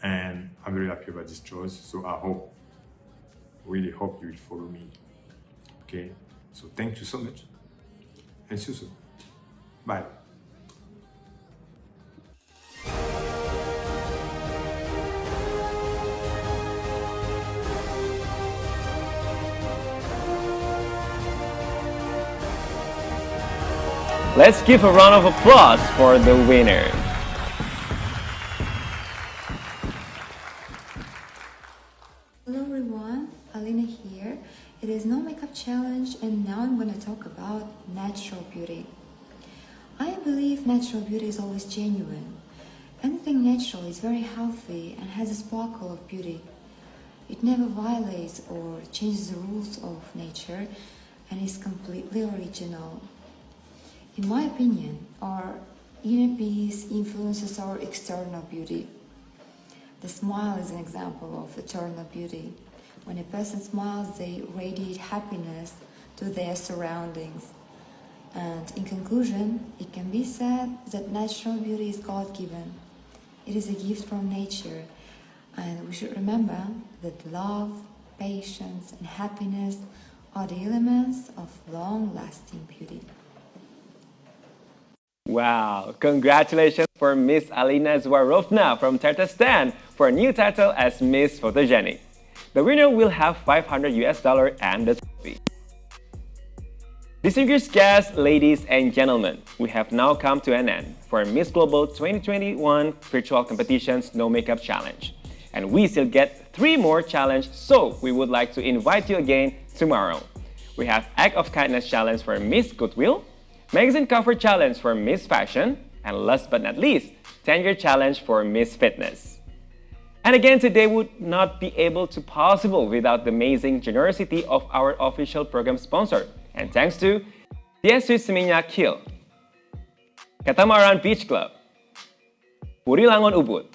And I'm very happy about this choice, so I hope, really hope you will follow me. Okay, so thank you so much, and see you soon. Bye. Let's give a round of applause for the winners. Hello everyone, Alina here. It is no makeup challenge and now I'm going to talk about natural beauty. I believe natural beauty is always genuine. Anything natural is very healthy and has a sparkle of beauty. It never violates or changes the rules of nature and is completely original. In my opinion, our inner peace influences our external beauty. The smile is an example of eternal beauty. When a person smiles, they radiate happiness to their surroundings. And in conclusion, it can be said that natural beauty is God-given. It is a gift from nature, and we should remember that love, patience, and happiness are the elements of long-lasting beauty. Wow, congratulations for Miss Alina Zwarovna from Tatarstan for a new title as Miss Photogenic. The winner will have $500 and the trophy. Distinguished guests, ladies and gentlemen, we have now come to an end for Miss Global 2021 Virtual Competitions No Makeup Challenge. And we still get 3 more challenges, so we would like to invite you again tomorrow. We have Act of Kindness Challenge for Miss Goodwill, Magazine Cover Challenge for Miss Fashion, and last but not least, 10-year challenge for Miss Fitness. And again, today would not be able to possible without the amazing generosity of our official program sponsor. And thanks to TSU Seminyak Hill, Catamaran Beach Club, Puri Langon Ubud.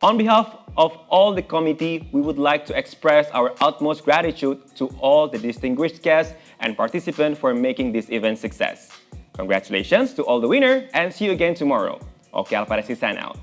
On behalf of all the committee, we would like to express our utmost gratitude to all the distinguished guests and participants for making this event success. Congratulations to all the winners and see you again tomorrow. Oke Alparesi sign out.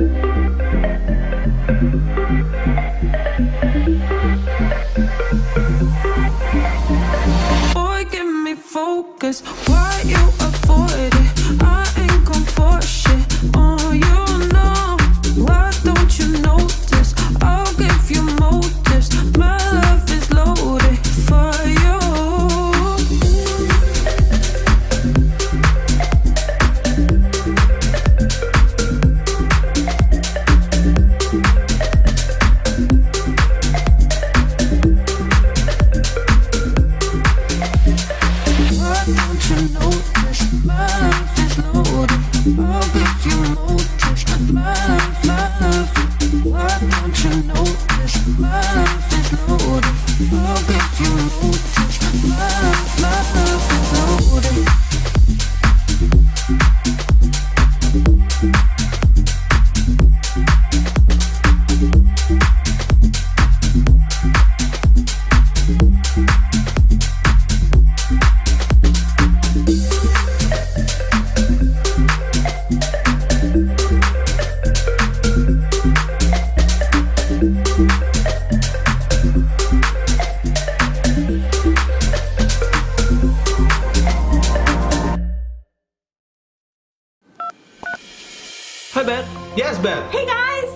Boy, give me focus. Why you avoid it? I ain't gon' force shit on you, no. Why don't you notice? I'll give you motives. My love is loaded for you. Why don't you notice? My love is loaded. I'll give you motives. My love. Why don't you notice? My love is loaded. I'll give you motives. My love is loaded. Hi, Beth. Yes, Beth. Hey guys!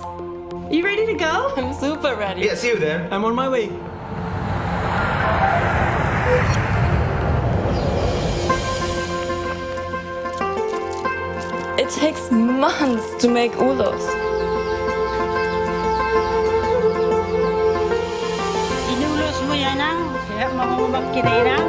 You ready to go? I'm super ready. Yeah, see you then. I'm on my way. It takes months to make ulos. Inulos mo yan ang kaya mamamag kinay na.